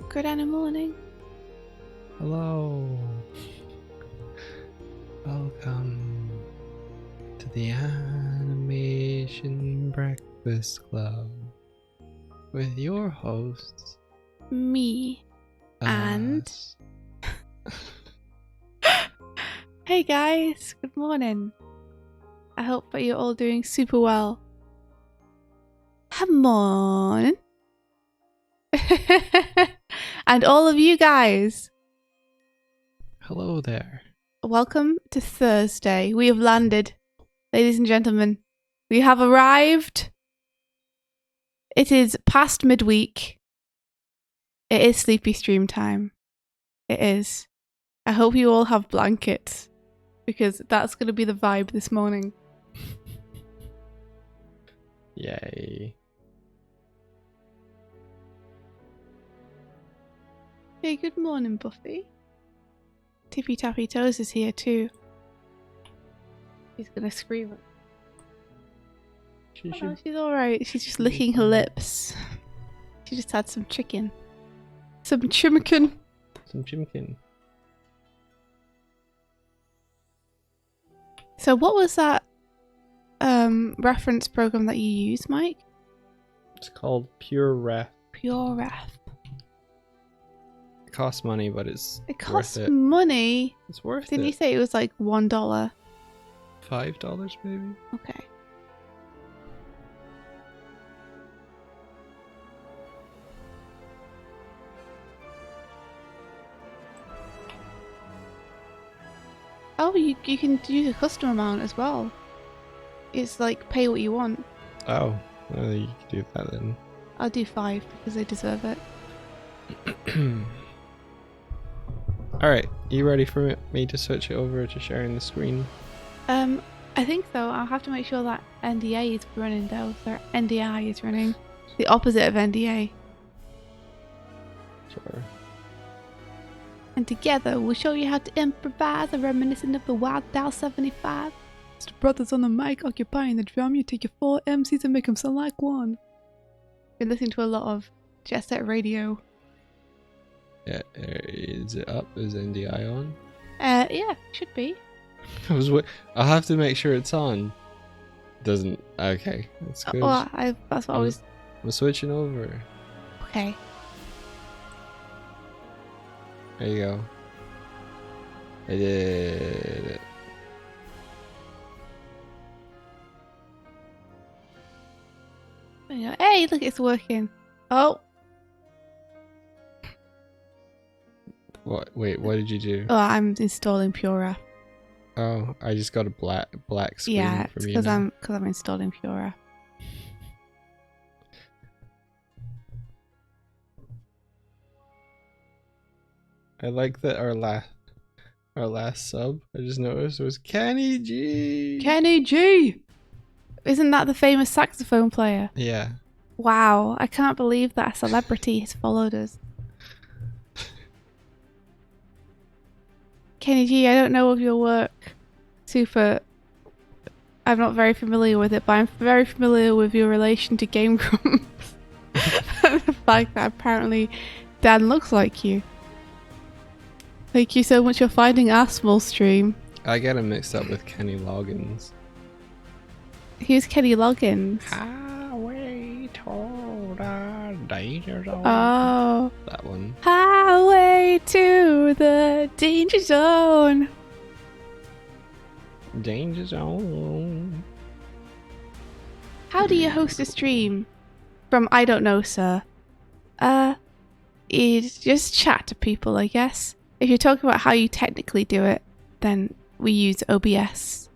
Good animorning. Hello. Welcome to the Animation Breakfast Club with your hosts, Me. And us. hey guys, good morning. I hope that you're all doing super well. Good morning. And all of you guys, Hello there. welcome to Thursday. We have landed, ladies and gentlemen. We have arrived. It is past midweek. It is sleepy stream time. It is. I hope you all have blankets, because that's going to be the vibe this morning. Yay. Hey, good morning, Buffy. Tippy Tappy Toes is here too. She's gonna scream. Oh, she's alright. She's just licking her lips. She just had some chicken. Some chimikin. Some chimkin. So what was that reference program that you use, Mike? It's called Pure Ref. Pure Ref. It costs money, but it's It costs worth it. money. It's worth Didn't it. you say it was like $1? $5 maybe? Okay. Oh, you can use a custom amount as well. It's like pay what you want. Oh, well, you can do that then. I'll do 5 because they deserve it. Alright, you ready for me to switch it over to sharing the screen? I think so. I'll have to make sure that NDA is running though. So NDI is running. The opposite of NDA. Sure. And together we'll show you how to improvise, a reminiscent of the Wild Dow 75. It's the brothers on the mic occupying the drum. You take your 4 MCs and make them sound like one. Been listening to a lot of Jet Set Radio. Yeah, is it up? Is NDI on? Yeah, should be. I'll have to make sure it's on. Doesn't. Okay, that's good. Well, that's what I was. I'm switching over. Okay. There you go. I did it. Hey, look, it's working. Oh. What? Wait, what did you do? Oh, I'm installing Pura. Oh, I just got a black screen Yeah, from it's you now. because I'm installing Pura. I like that our last sub I just noticed was Kenny G. Kenny G! Isn't that the famous saxophone player? Yeah. Wow, I can't believe that a celebrity has followed us. Kenny G, I don't know of your work. I'm not very familiar with it, but I'm very familiar with your relation to Game Grumps. And the fact that apparently Dan looks like you. Thank you so much for finding our small stream. I get him mixed up with Kenny Loggins. Who's Kenny Loggins? Highway to the danger zone. Oh. That one. Highway to the danger zone. Danger zone. How do you host a stream? From I don't know, sir. You just chat to people, I guess. If you're talking about how you technically do it, then we use OBS.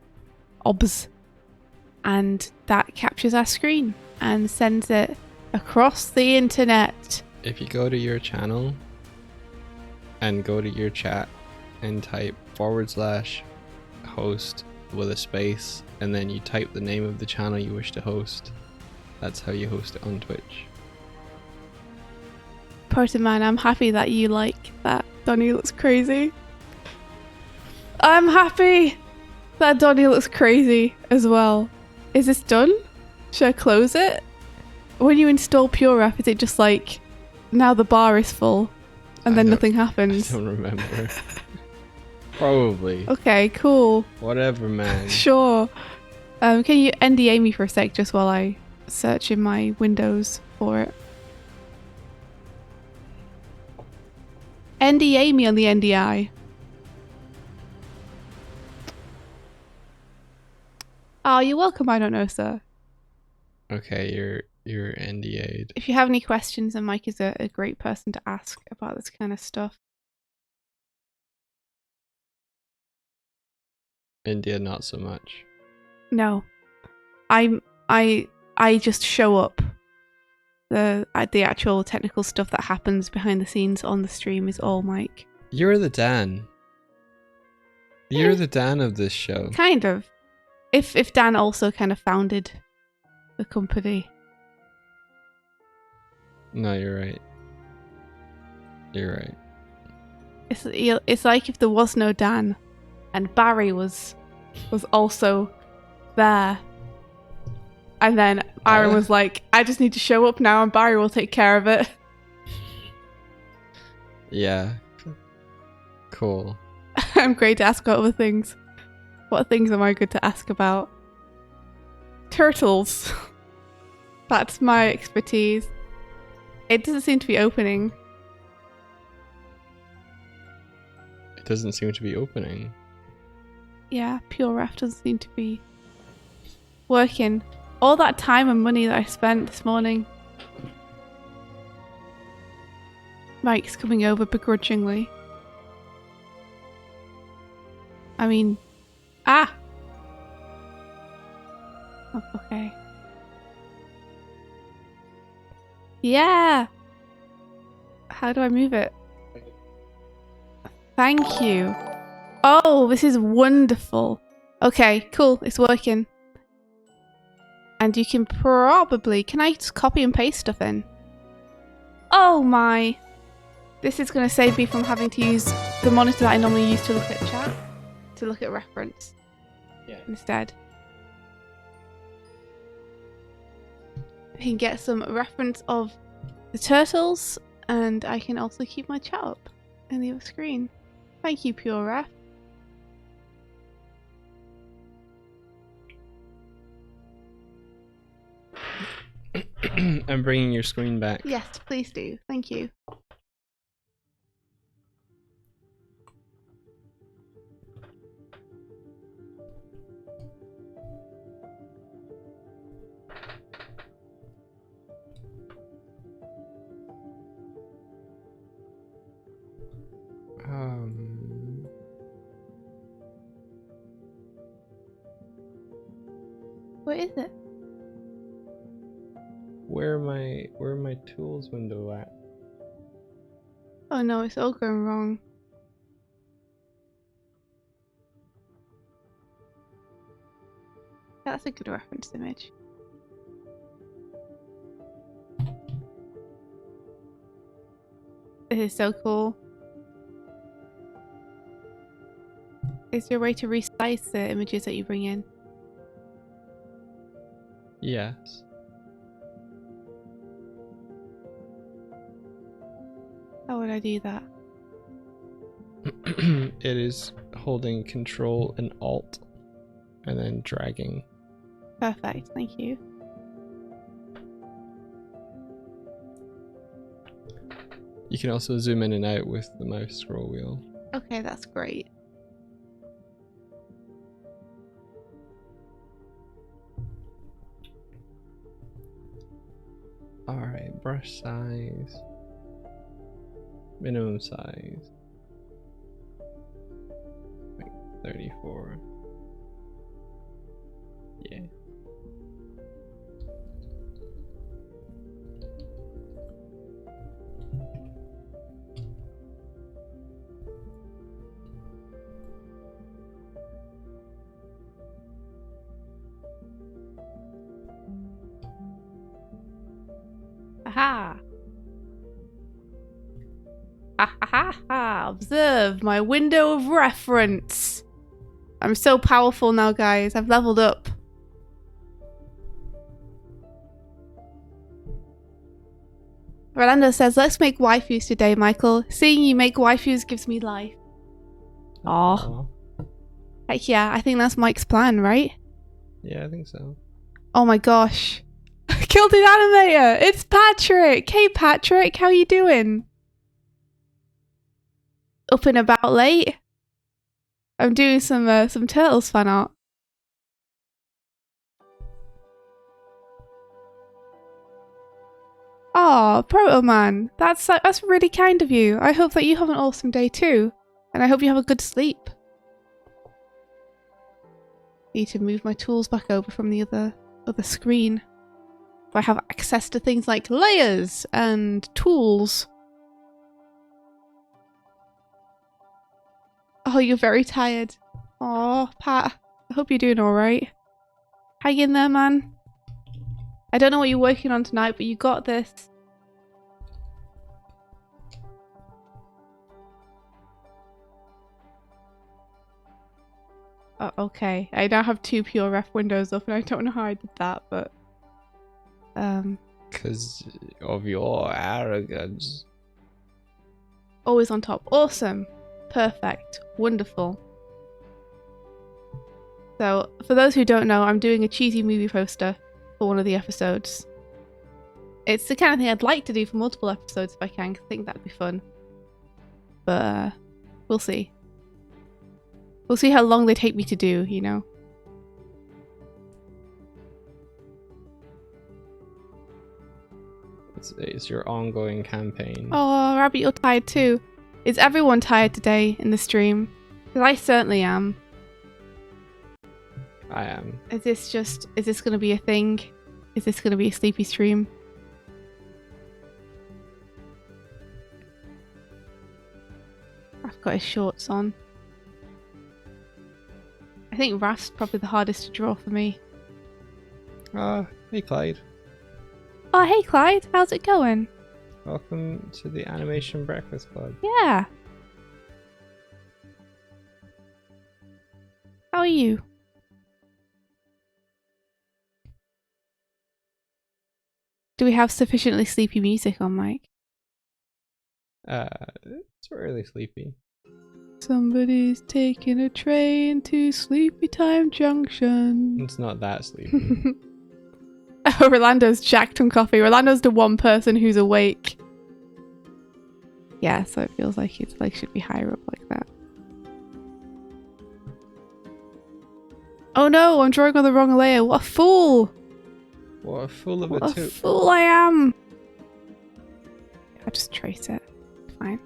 And that captures our screen and sends it across the internet. If you go to your channel and go to your chat and type /host with a space, and then you type the name of the channel you wish to host, that's how you host it on Twitch. Porterman, I'm happy that you like that. Donnie looks crazy. I'm happy that Donnie looks crazy as well. Is this done? Should I close it? When you install Pure Ref, is it just like, now the bar is full? and then nothing I happens. don't remember. Probably. Okay, cool. Whatever, man. Sure. Can you NDA me for a sec just while I search in my windows for it? NDA me on the NDI. Oh, you're welcome. I don't know, sir. Okay, you're NDA'd. If you have any questions, then Mike is a great person to ask about this kind of stuff. India, not so much. No, I just show up. The actual technical stuff that happens behind the scenes on the stream is all Mike. You're the Dan. You're the Dan of this show. Kind of. If Dan also kind of founded the company. No, you're right. You're right. It's like if there was no Dan, and Barry was also there, and then Aaron was like, "I just need to show up now, and Barry will take care of it." Yeah. Cool. I'm great to ask about other things. What things am I good to ask about? Turtles. That's my expertise. It doesn't seem to be opening. It doesn't seem to be opening. Yeah, Pure Ref doesn't seem to be working. All that time and money that I spent this morning. Mike's coming over begrudgingly. I mean... Ah! Oh, okay. Yeah! How do I move it? Thank you. Oh, this is wonderful. Okay, cool. It's working. And you can probably... Can I just copy and paste stuff in? Oh my! This is going to save me from having to use the monitor that I normally use to look at chat. To look at reference. Yeah. Instead. I can get some reference of the turtles, and I can also keep my chat up in the other screen. Thank you, Pure Ref. I'm bringing your screen back. Yes, please do. Thank you. What is it? Where my tools window at? Oh no, it's all going wrong. That's a good reference image. This is so cool. Is there a way to resize the images that you bring in? Yes. How would I do that? It is holding Control and Alt and then dragging. Perfect, thank you. You can also zoom in and out with the mouse scroll wheel. Okay, that's great. Alright, brush size. Minimum size. Like 34. Yeah. Aha! Ha ha ha ha! Observe my window of reference! I'm so powerful now, guys. I've leveled up. Rolando says, let's make waifus today, Michael. Seeing you make waifus gives me life. Aw. Heck yeah, I think that's Mike's plan, right? Yeah, I think so. Oh my gosh. Killed an animator! It's Patrick! Hey Patrick, how you doing? Up and about late? I'm doing some Turtles fan art. Oh, Proto Man, that's really kind of you. I hope that you have an awesome day too, and I hope you have a good sleep. Need to move my tools back over from the other screen. So I have access to things like layers and tools. Oh, you're very tired. Oh, Pat, I hope you're doing all right. Hang in there, man. I don't know what you're working on tonight, but you got this. Oh, okay. I now have 2 pure ref windows up and I don't know how I did that, but... Because of your arrogance. Always on top. Awesome. Perfect. Wonderful. So, for those who don't know, I'm doing a cheesy movie poster for one of the episodes. It's the kind of thing I'd like to do for multiple episodes if I can, 'cause I think that'd be fun. But, we'll see. We'll see how long they take me to do, you know? It's your ongoing campaign. Oh, Rabbit, you're tired too. Is everyone tired today in the stream? Because I certainly am. I am. Is this going to be a thing? Is this going to be a sleepy stream? I've got his shorts on. I think Raph's probably the hardest to draw for me. Hey Clyde. Oh, hey Clyde, how's it going? Welcome to the Animation Breakfast Club. Yeah. How are you? Do we have sufficiently sleepy music on, Mike? It's really sleepy. Somebody's taking a train to Sleepy Time Junction. It's not that sleepy. Oh, Rolando's jacked on coffee. Rolando's the one person who's awake. Yeah, so it feels like it's like should be higher up like that. Oh no, I'm drawing on the wrong layer. What a fool! What a fool of What a a toot. fool I am! I'll just trace it. Fine.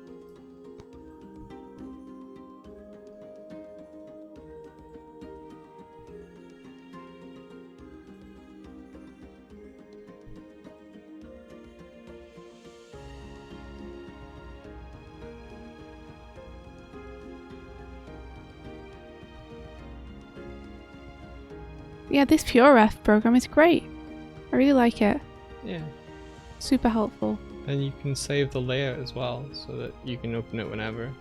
Yeah, this PureRef program is great. I really like it. Yeah. Super helpful. And you can save the layout as well, so that you can open it whenever.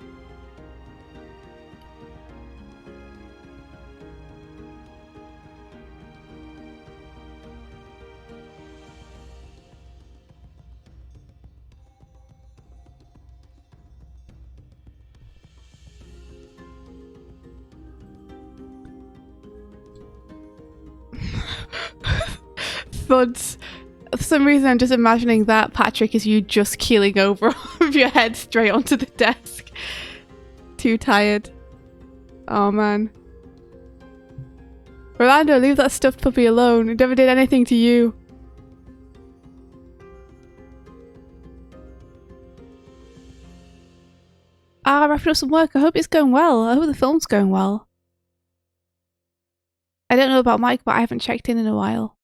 Thuds. For some reason, I'm just imagining that, Patrick, is you just keeling over with your head straight onto the desk. Too tired. Oh, man. Rolando, leave that stuffed puppy alone. It never did anything to you. Wrapping up some work. I hope it's going well. I hope the film's going well. I don't know about Mike, but I haven't checked in a while.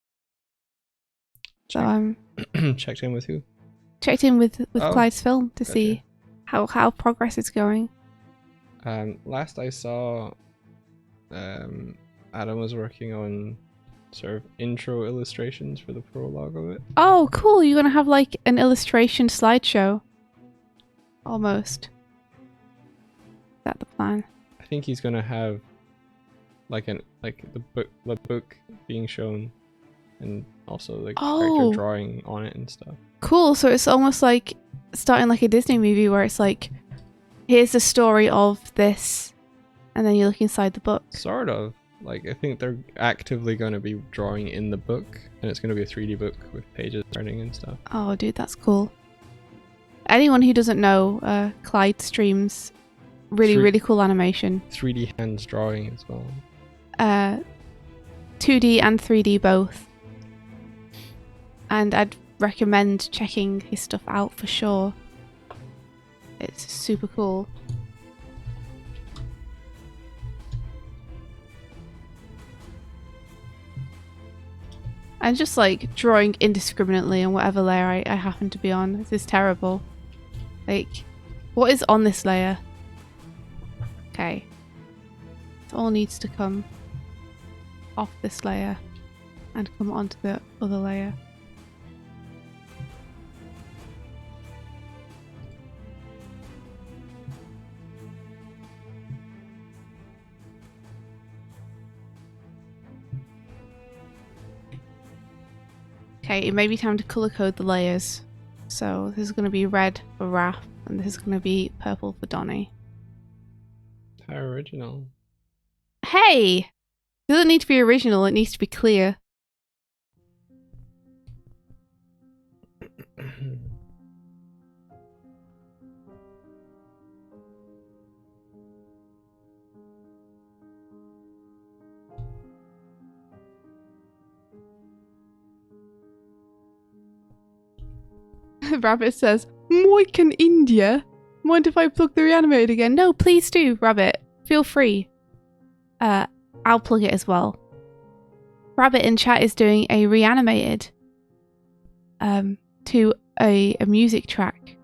So I'm checked in with who? Checked in with Clyde's film to gotcha. see how progress is going. Last I saw, Adam was working on sort of intro illustrations for the prologue of it. Oh, cool! You're gonna have like an illustration slideshow. Almost. Is that the plan? I think he's gonna have like the book being shown. and also the character Oh. drawing on it and stuff. Cool. So it's almost like starting like a Disney movie where it's like, here's the story of this, and then you look inside the book. Sort of. Like, I think they're actively going to be drawing in the book, and it's going to be a 3D book with pages turning and stuff. Oh, dude, that's cool. Anyone who doesn't know, Clyde streams really cool animation. 3D hands drawing as well. 2D and 3D both. And I'd recommend checking his stuff out for sure. It's super cool. And just like drawing indiscriminately on whatever layer I happen to be on. This is terrible. Like, what is on this layer? Okay. It all needs to come off this layer and come onto the other layer. Okay, it may be time to color code the layers. So this is going to be red for Raph, and this is going to be purple for Donnie. How original. Hey! It doesn't need to be original, it needs to be clear. Rabbit says, Moik in India? Mind if I plug the reanimated again? No, please do, Rabbit. Feel free. I'll plug it as well. Rabbit in chat is doing a reanimated to a music track,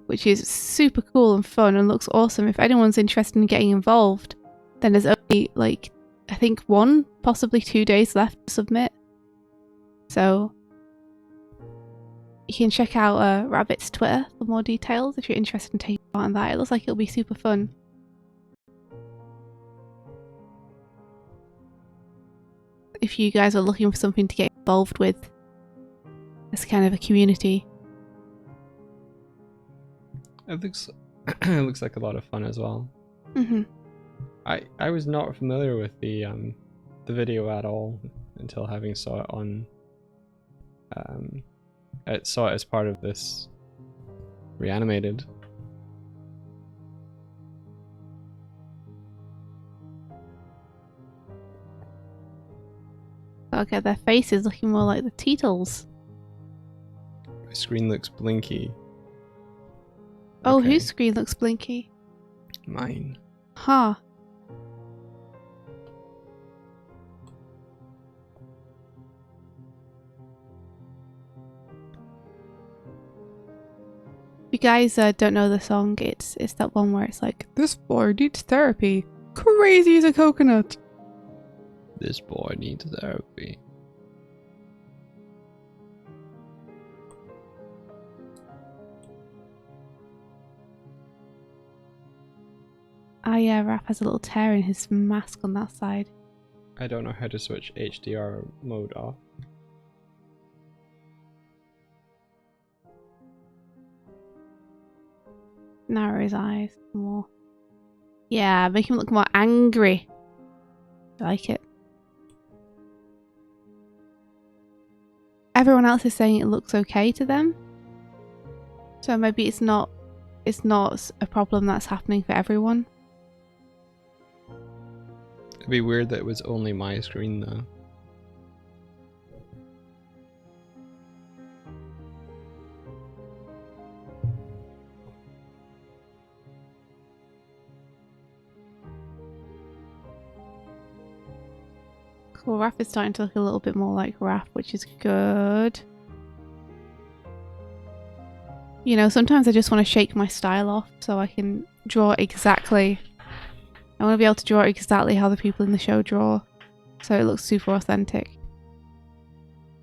which is super cool and fun and looks awesome. If anyone's interested in getting involved, then there's only like, I think 1, possibly 2 days left to submit. So you can check out Rabbit's Twitter for more details if you're interested in taking part in that. It looks like it'll be super fun. If you guys are looking for something to get involved with as kind of a community. It looks like a lot of fun as well. Mm-hmm. I was not familiar with the video at all until having saw it on I saw it as part of this reanimated. Okay, their face is looking more like the Teetles. My screen looks blinky. Oh, Okay. whose screen looks blinky? Mine. Huh. If you guys don't know the song, it's that one where it's like, this boy needs therapy. Crazy as a coconut. This boy needs therapy. Ah yeah, Raph has a little tear in his mask on that side. I don't know how to switch HDR mode off. Narrow his eyes more. Yeah, make him look more angry. I like it. Everyone else is saying it looks okay to them. So maybe it's not a problem that's happening for everyone. It'd be weird that it was only my screen though. Cool, Raph is starting to look a little bit more like Raph, which is good. You know, sometimes I just want to shake my style off so I can draw exactly. I want to be able to draw exactly how the people in the show draw, so it looks super authentic.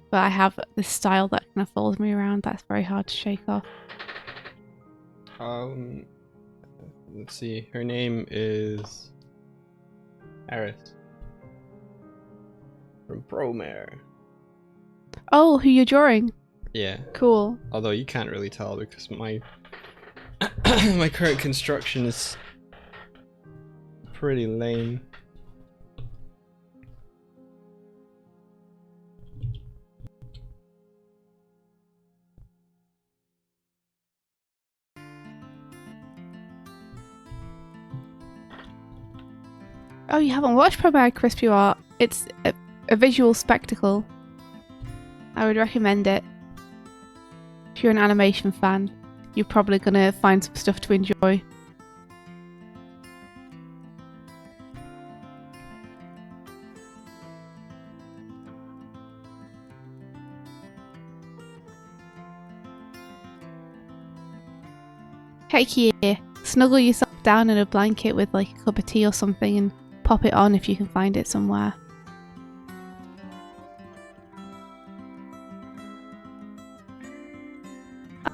But I have this style that kind of follows me around that's very hard to shake off. Let's see. Her name is Eris. from Promare. Oh, who you're drawing? Yeah. Cool. Although you can't really tell because my my current construction is pretty lame. Oh, you haven't watched Promare Crispy Art? It's a visual spectacle. I would recommend it. If you're an animation fan, you're probably gonna find some stuff to enjoy. Heck yeah. Snuggle yourself down in a blanket with like a cup of tea or something and pop it on if you can find it somewhere.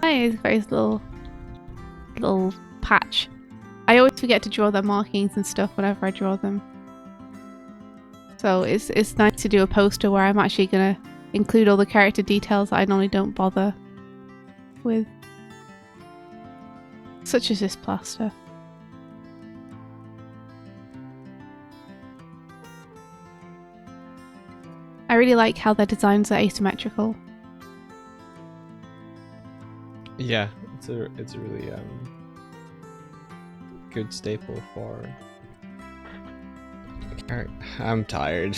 Nice, very little patch. I always forget to draw their markings and stuff whenever I draw them. So it's nice to do a poster where I'm actually gonna include all the character details that I normally don't bother with. Such as this plaster. I really like how their designs are asymmetrical. Yeah, it's a really good staple for. I'm tired.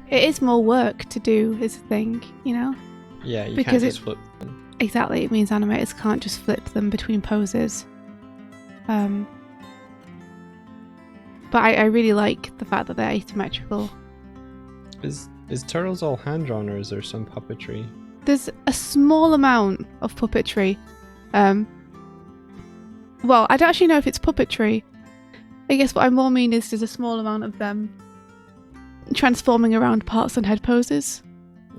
It is more work to do, is the thing, you know? Yeah, you Because can't just flip them. Exactly, it means animators can't just flip them between poses. But I really like the fact that they're asymmetrical. Is Turtles all hand drawn or is there some puppetry? There's a small amount of puppetry. Well, I don't actually know if it's puppetry. I guess what I more mean is there's a small amount of them transforming around parts and head poses.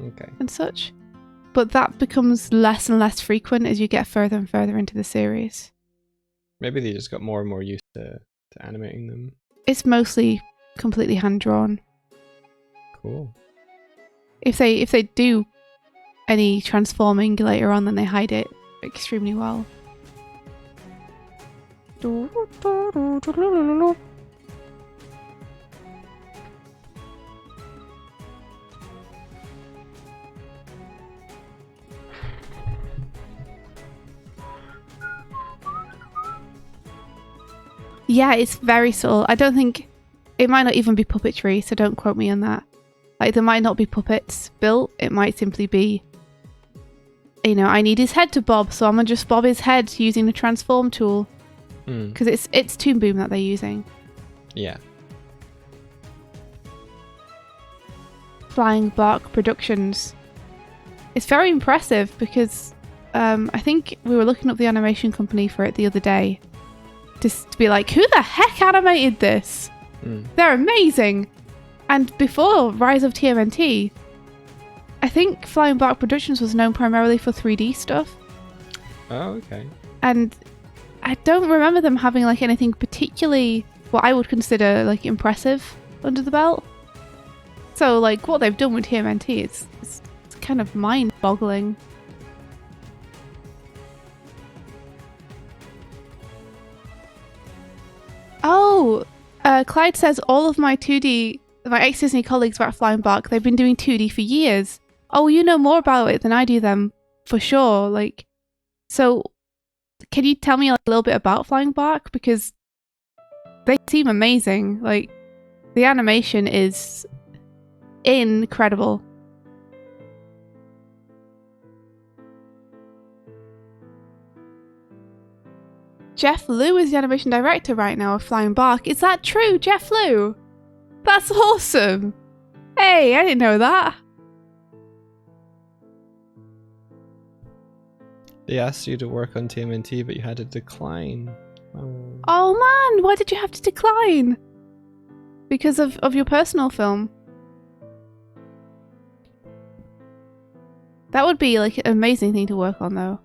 Okay. And such. But that becomes less and less frequent as you get further and further into the series. Maybe they just got more and more used to animating them. It's mostly completely hand drawn. Cool. If they do any transforming later on, then they hide it extremely well. Yeah, it's very subtle. I don't think it might not even be puppetry, so don't quote me on that. Like, there might not be puppets built. It might simply be, you know, I need his head to bob, so I'm gonna just bob his head using the transform tool. Because it's Toon Boom that they're using. Yeah. Flying Bark Productions. It's very impressive because I think we were looking up the animation company for it the other day. Just to be like, who the heck animated this? They're amazing. And before Rise of TMNT, I think Flying Bark Productions was known primarily for 3D stuff. Oh, okay. And I don't remember them having like anything particularly what I would consider like impressive under the belt. So like what they've done with TMNT, it's kind of mind-boggling. Oh, Clyde says all of my ex-Disney colleagues were at Flying Bark. They've been doing 2D for years. Oh, you know more about it than I do then, for sure. Like, so can you tell me a little bit about Flying Bark? Because they seem amazing. Like, the animation is incredible. Jeff Liu is the animation director right now of Flying Bark. Is that true, Jeff Liu? That's awesome! Hey, I didn't know that. They asked you to work on TMNT, but you had to decline. Oh man, why did you have to decline? Because of your personal film? That would be like an amazing thing to work on though.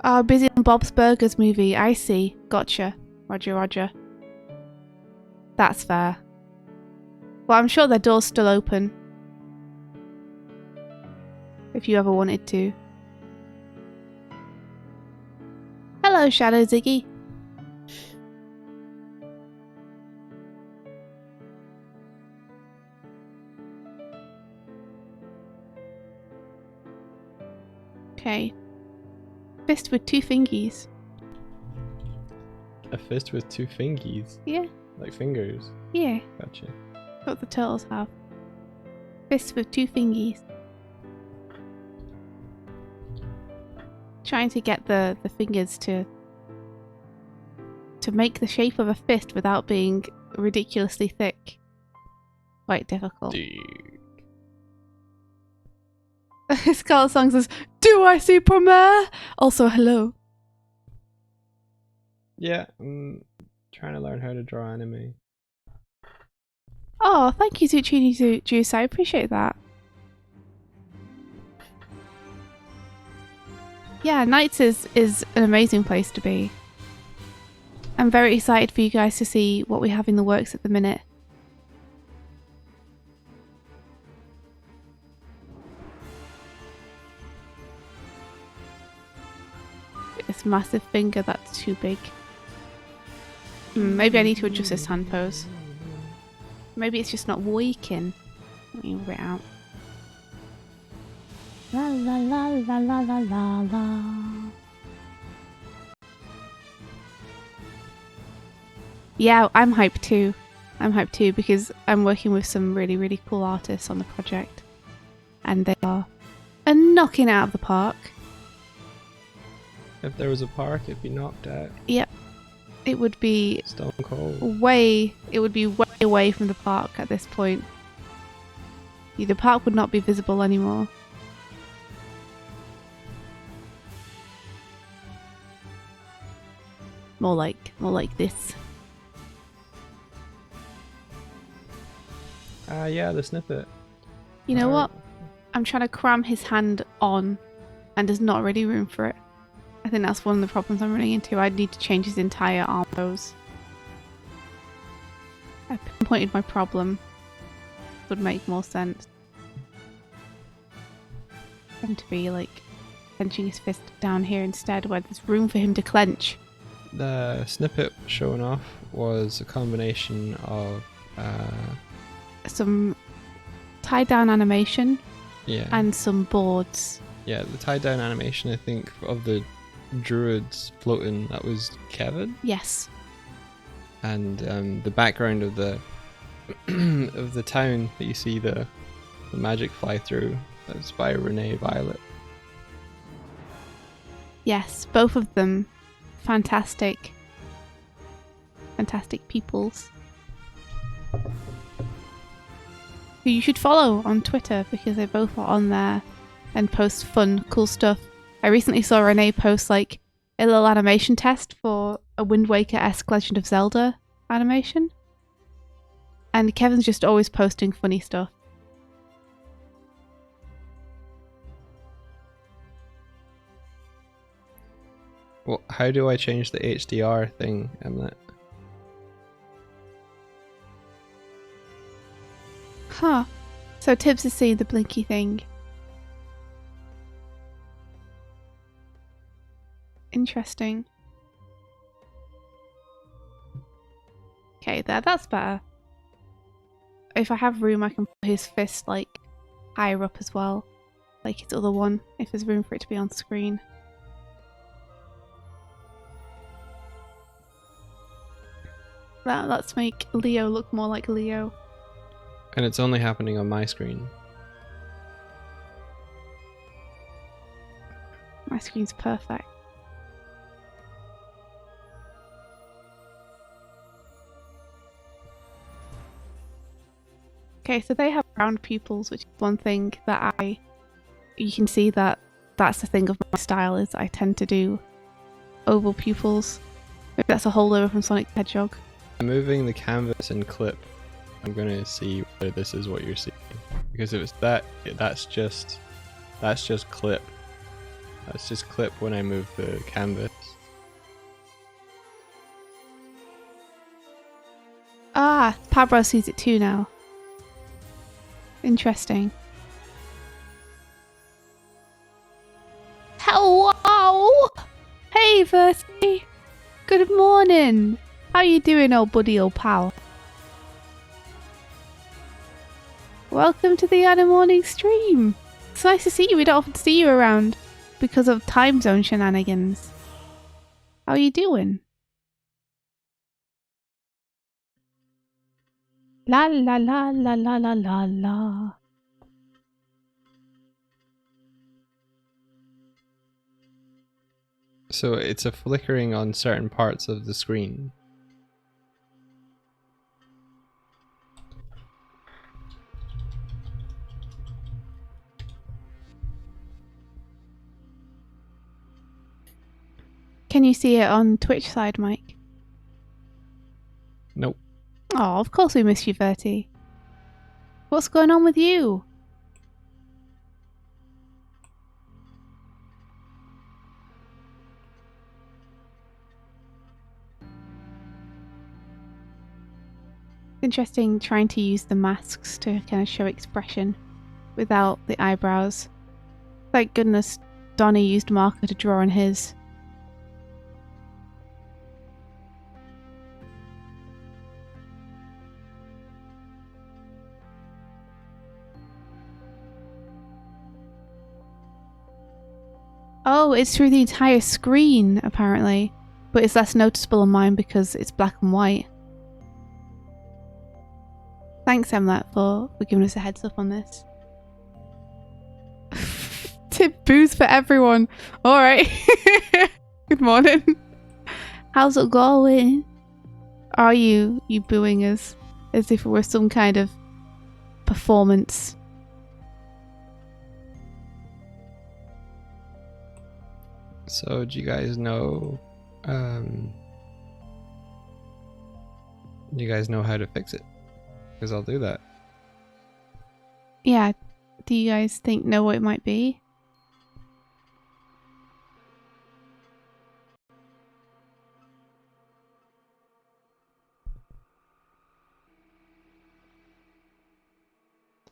Oh, busy on Bob's Burgers movie. I see. Gotcha. Roger, roger. That's fair. Well, I'm sure their door's still open. If you ever wanted to. Hello, Shadow Ziggy. Okay. Fist with 2 fingies. A fist with 2 fingies? Yeah. Like fingers? Yeah. Gotcha. That's what the turtles have. Fist with 2 fingies. Trying to get the fingers to make the shape of a fist without being ridiculously thick. Quite difficult. Scarlet Song says, "Do I see Promare?" Also, hello. Yeah, I'm trying to learn how to draw anime. Oh, thank you, Zucchini Juice. I appreciate that. Yeah, Nights is an amazing place to be. I'm very excited for you guys to see what we have in the works at the minute. This massive finger, that's too big. Maybe I need to adjust this hand pose. Maybe it's just not working. Let me rip it out. La la la la la la la la. Yeah, I'm hyped too. I'm hyped too because I'm working with some really, really cool artists on the project. And they are knocking it out of the park. If there was a park, it'd be knocked out. Yep. It would be Stone cold. it would be way away from the park at this point. The park would not be visible anymore. More like this. Yeah, the snippet. You know what? I'm trying to cram his hand on and there's not really room for it. I think that's one of the problems I'm running into. I'd need to change his entire arm pose. I pinpointed my problem. Would make more sense. Him to be like clenching his fist down here instead where there's room for him to clench. The snippet shown off was a combination of some tie down animation and some boards. Yeah, the tie down animation, I think, of the druids floating, that was Kevin. Yes. And the background of the of the town that you see the magic fly through, that's by Renee Violet. Yes, both of them fantastic peoples who you should follow on Twitter because they both are on there and post fun, cool stuff. I recently saw Renee post like a little animation test for a Wind Waker-esque Legend of Zelda animation. And Kevin's just always posting funny stuff. Well, how do I change the HDR thing, Emlet? Huh. So Tibbs is seeing the blinky thing. Interesting. Okay, that's better. If I have room, I can put his fist like higher up as well, like his other one, if there's room for it to be on screen. Let's make Leo look more like Leo. And it's only happening on my screen. My screen's perfect. Okay, so they have round pupils, which is one thing that you can see that's the thing of my style, is I tend to do oval pupils. Maybe that's a holdover from Sonic the Hedgehog. I'm moving the canvas and clip. I'm gonna see whether this is what you're seeing. Because if it's that's just clip. Let's just clip when I move the canvas. Ah, Pabro sees it too now. Interesting. Hello! Hey, Verty! Good morning! How you doing, old buddy, old pal? Welcome to the animorning stream! It's nice to see you. We don't often see you around because of time zone shenanigans. How are you doing? La la la la la la la la. So it's a flickering on certain parts of the screen. Can you see it on Twitch side, Mike? Nope. Oh, of course we miss you, Verty. What's going on with you? Interesting trying to use the masks to kind of show expression without the eyebrows. Thank goodness Donnie used marker to draw on his. Oh, it's through the entire screen, apparently. But it's less noticeable on mine because it's black and white. Thanks, Emlet, for giving us a heads up on this. Tip booze for everyone. Alright. Good morning. How's it going? Are you booing us as if it were some kind of performance? So do you guys know how to fix it? Because I'll do that. Yeah. Do you guys know what it might be?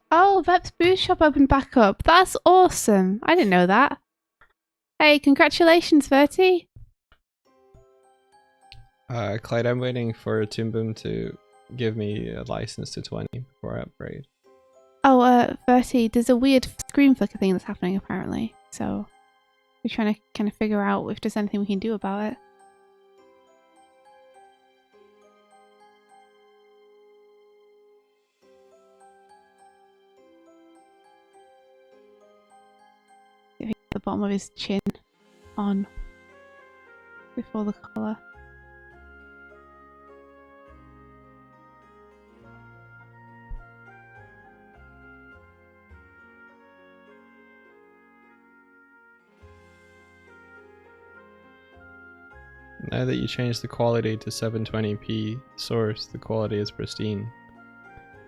Oh, Vep's booze shop opened back up. That's awesome. I didn't know that. Hey, congratulations, Verty. Clyde, I'm waiting for Toon Boom to give me a license to 20 before I upgrade. Oh, Verty, there's a weird screen flicker thing that's happening apparently. So we're trying to kind of figure out if there's anything we can do about it. If he gets the bottom of his chin on before the collar. Now that you change the quality to 720p source, the quality is pristine.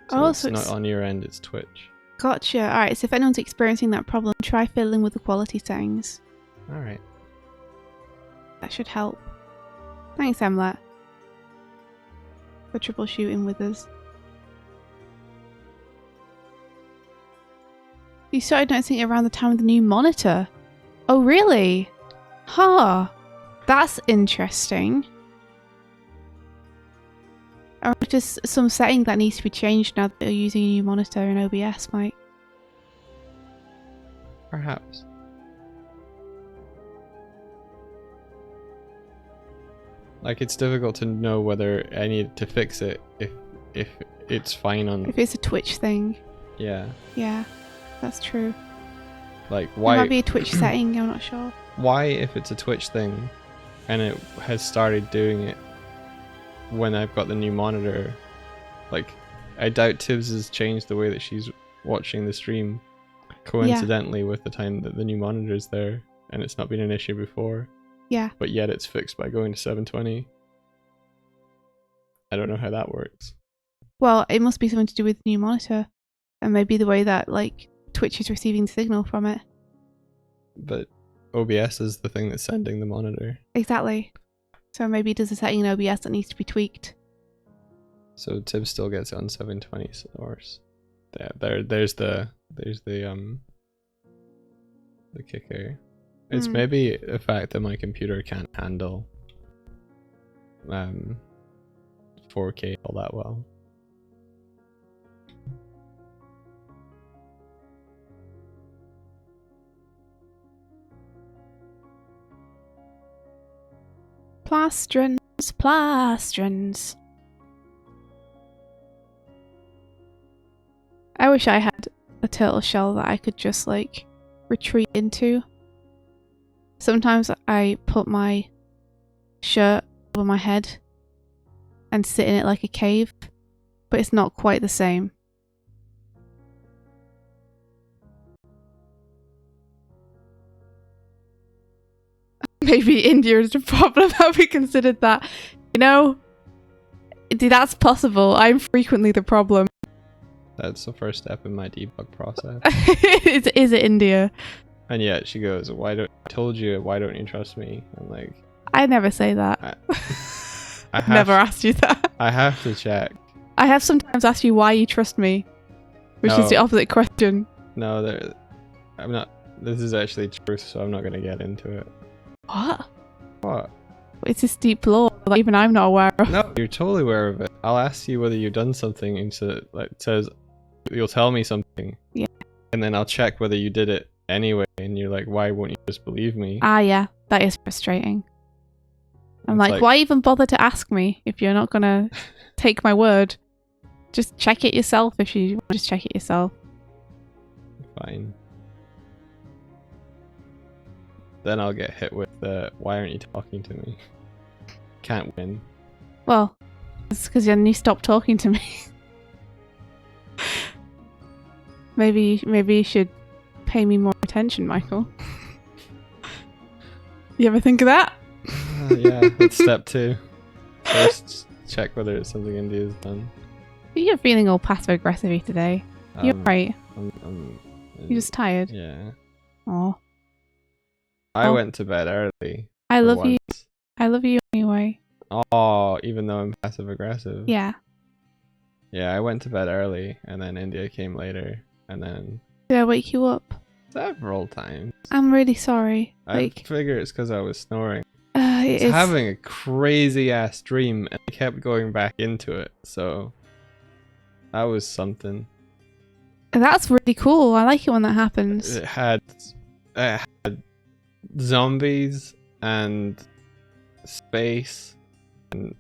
So Oh, it's so not it's on your end, it's Twitch. gotcha. Alright, so if anyone's experiencing that problem, try fiddling with the quality settings. Alright. That should help. Thanks, Emlet, for troubleshooting with us. You started noticing it around the time of the new monitor. Oh, really? Huh. That's interesting. Or just some setting that needs to be changed now that you're using a new monitor in OBS, Mike. Perhaps. Like, it's difficult to know whether I need to fix it if it's fine on... If it's a Twitch thing. Yeah. Yeah, that's true. Like, why... It might be a Twitch setting, I'm not sure. Why, if it's a Twitch thing, and it has started doing it when I've got the new monitor, like, I doubt Tibbs has changed the way that she's watching the stream coincidentally with the time that the new monitor is there, and it's not been an issue before. Yeah. But yet it's fixed by going to 720. I don't know how that works. Well, it must be something to do with the new monitor. And maybe the way that, like, Twitch is receiving the signal from it. But OBS is the thing that's sending the monitor. Exactly. So maybe there's a setting in OBS that needs to be tweaked. So Tib still gets it on 720 source. There's the kicker. It's maybe the fact that my computer can't handle 4K all that well. Plastrons. I wish I had a turtle shell that I could just like retreat into. Sometimes I put my shirt over my head and sit in it like a cave, but it's not quite the same. Maybe India is the problem. Have we considered that? You know, that's possible. I'm frequently the problem. That's the first step in my debug process. Is it India? And yet she goes, "Why don't I told you? Why don't you trust me?" I'm like, I never say that. I've never asked you that. I have to check. I have sometimes asked you why you trust me, which is the opposite question. No, I'm not. This is actually truth, so I'm not going to get into it. What? What? It's this deep lore that even I'm not aware of. No, you're totally aware of it. I'll ask you whether you've done something, and so like it says you'll tell me something. Yeah. And then I'll check whether you did it anyway, and you're like, "Why won't you just believe me?" Ah, yeah, that is frustrating. I'm like, why even bother to ask me if you're not gonna take my word? Just check it yourself if you want to just check it yourself. Fine. Then I'll get hit with the, why aren't you talking to me? Can't win. Well, it's because then you stopped talking to me. Maybe you should pay me more attention, Michael. You ever think of that? Yeah, that's step 2. First, check whether it's something India's done. You're feeling all passive aggressive today. You're right. You're just tired. Yeah. Aw. I went to bed early. I love you. I love you anyway. Oh, even though I'm passive aggressive. Yeah. Yeah, I went to bed early, and then India came later, and then... Did I wake you up? Several times. I'm really sorry. I figure it's because I was snoring. I was having a crazy ass dream, and I kept going back into it, so that was something. That's really cool. I like it when that happens. It had zombies and space and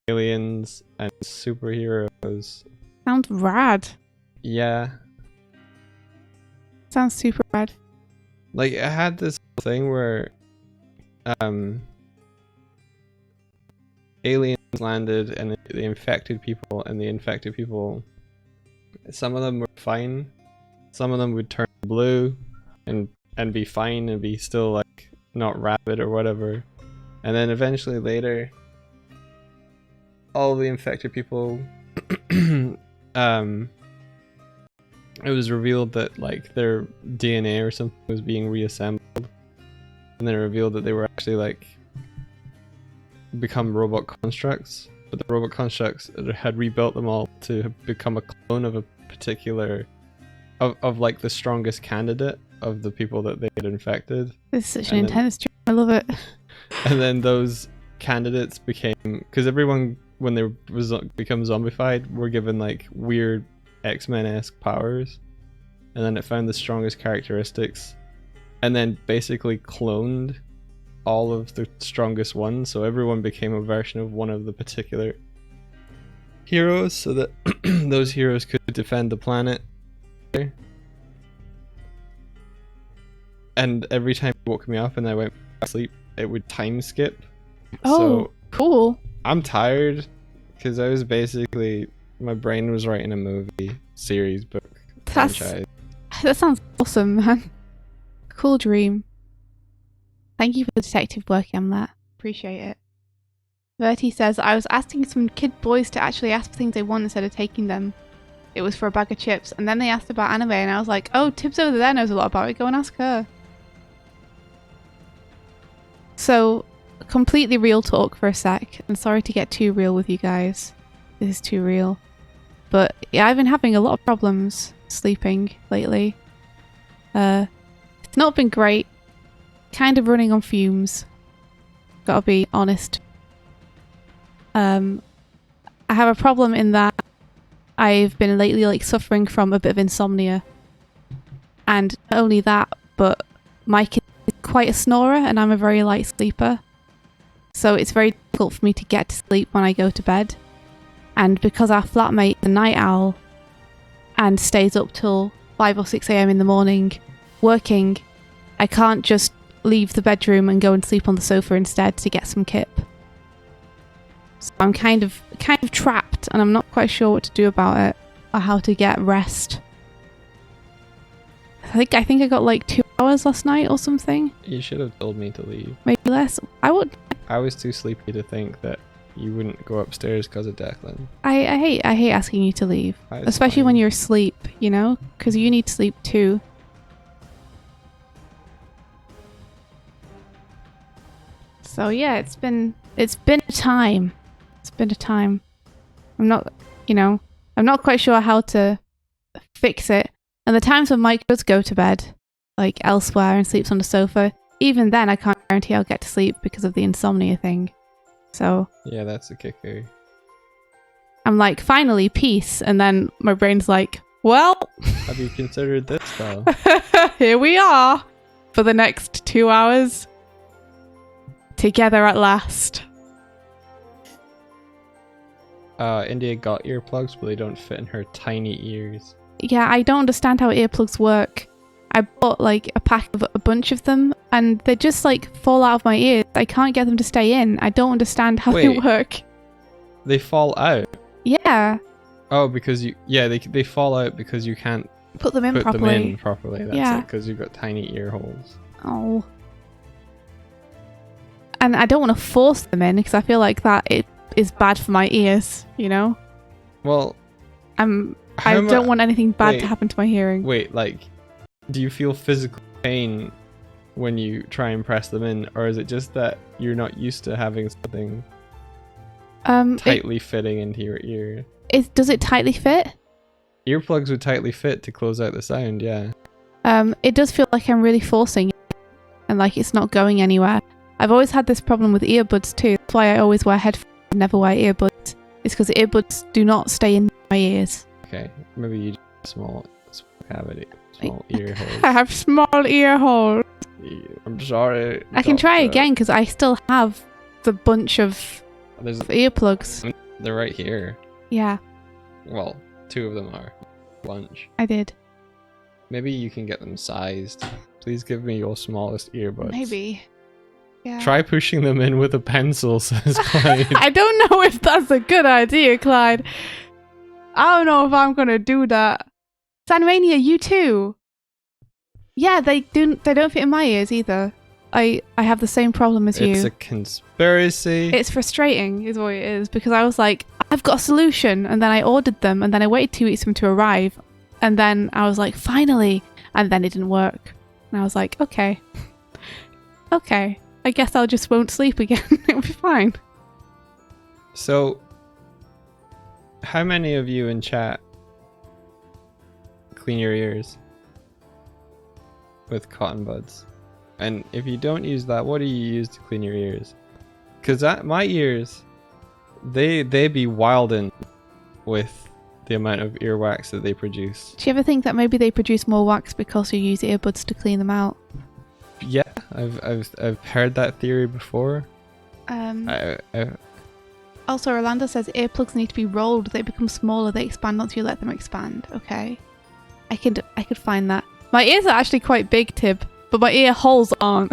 aliens and superheroes. Sounds rad. Yeah. Sounds super rad. Like, it had this thing where aliens landed and they infected people, and the infected people, some of them were fine, some of them would turn blue and be fine and be still like not rabid or whatever, and then eventually later all the infected people it was revealed that like their DNA or something was being reassembled, and then it revealed that they were actually like become robot constructs, but the robot constructs had rebuilt them all to become a clone of a particular of like the strongest candidate of the people that they had infected. This is such an intense dream. I love it. And then those candidates became, because everyone when they become zombified were given like weird X-Men-esque powers, and then it found the strongest characteristics and then basically cloned all of the strongest ones, so everyone became a version of one of the particular heroes, so that those heroes could defend the planet. And every time it woke me up and I went back to sleep, it would time skip. Oh, so cool. I'm tired because I was basically, my brain was writing a movie series book franchise. That sounds awesome, man. Cool dream. Thank you for the detective working on that. Appreciate it. Verti says, I was asking some kid boys to actually ask for things they want instead of taking them. It was for a bag of chips, and then they asked about anime, and I was like, oh, Tibbs over there knows a lot about it. Go and ask her. So, completely real talk for a sec. And sorry to get too real with you guys. This is too real. But yeah, I've been having a lot of problems sleeping lately. It's not been great. Kind of running on fumes. Gotta be honest. I have a problem in that I've been lately like suffering from a bit of insomnia. And not only that, but my kid is quite a snorer and I'm a very light sleeper. So it's very difficult for me to get to sleep when I go to bed. And because our flatmate is a night owl and stays up till 5 or 6 a.m. in the morning working, I can't just leave the bedroom and go and sleep on the sofa instead to get some kip. So I'm kind of trapped and I'm not quite sure what to do about it or how to get rest. I think I got like 2 hours last night or something. You should have told me to leave. Maybe less. I was too sleepy to think that you wouldn't go upstairs because of Declan. I hate asking you to leave. That's especially fine. when you're asleep, you know? Because you need sleep too. So yeah, it's been a time. It's been a time. I'm not quite sure how to fix it. And the times when Mike does go to bed, like elsewhere and sleeps on the sofa, even then I can't guarantee I'll get to sleep because of the insomnia thing. So Yeah, that's a kicker. I'm like, finally, peace. And then my brain's like, well, Have you considered this though? here we are for the next 2 hours. Together at last. India got earplugs, but they don't fit in her tiny ears. Yeah, I don't understand how earplugs work. I bought like a pack of a bunch of them and they just like fall out of my ears. I can't get them to stay in. I don't understand how they Wait. work. They fall out? Yeah. Oh, because they fall out because you can't Put them in put properly. them in properly. That's Yeah. it, because you've got tiny ear holes. Oh. And I don't want to force them in because I feel like that it is bad for my ears, you know? Well, I don't want anything bad to Wait. happen to my hearing. wait, like, do you feel physical pain when you try and press them in, or is it just that you're not used to having something tightly fitting into your ear? Does it tightly fit? Earplugs would tightly fit to close out the sound, yeah. It does feel like I'm really forcing it and like it's not going anywhere. I've always had this problem with earbuds too. That's why I always wear headphones and never wear earbuds. It's because earbuds do not stay in my ears. Okay, maybe you just have small cavity, small ear holes. I have small ear holes. I'm sorry. I can try doctor. again because I still have the bunch of There's, earplugs. they're right here. Yeah, Well, 2 of them are. Bunch. I did. Maybe you can get them sized. Please give me your smallest earbuds. Maybe. Yeah. Try pushing them in with a pencil, says Clyde. I don't know if that's a good idea, Clyde. I don't know if I'm gonna do that. Sanmania, you too. Yeah, they don't fit in my ears either. I have the same problem as you. It's a conspiracy. It's frustrating, is what it is, because I was like, I've got a solution, and then I ordered them, and then I waited 2 weeks for them to arrive, and then I was like, finally, and then it didn't work. And I was like, okay. Okay. I guess I'll just won't sleep again. It'll be fine. So, how many of you in chat clean your ears with cotton buds? And if you don't use that, what do you use to clean your ears? Because my ears, they be wildin' with the amount of earwax that they produce. Do you ever think that maybe they produce more wax because you use earbuds to clean them out? Yeah, I've heard that theory before. Also, Orlando says earplugs need to be rolled. They become smaller. They expand once you let them expand. Okay, I could find that. My ears are actually quite big, Tib, but my ear holes aren't.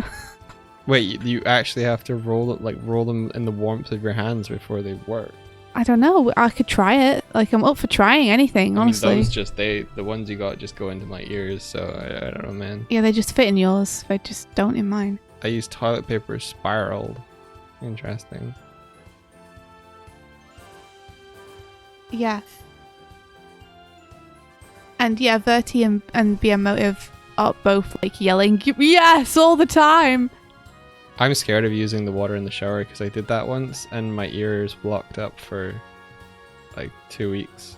Wait, you actually have to roll them in the warmth of your hands before they work. I don't know. I could try it. Like, I'm up for trying anything, honestly. I mean, the ones you got just go into my ears, so I don't know, man. Yeah, they just fit in yours. They just don't in mine. I use toilet paper spiraled. Interesting. Yeah. And yeah, Verti and BM Motive are both like yelling, yes, all the time. I'm scared of using the water in the shower because I did that once and my ears blocked up for like 2 weeks.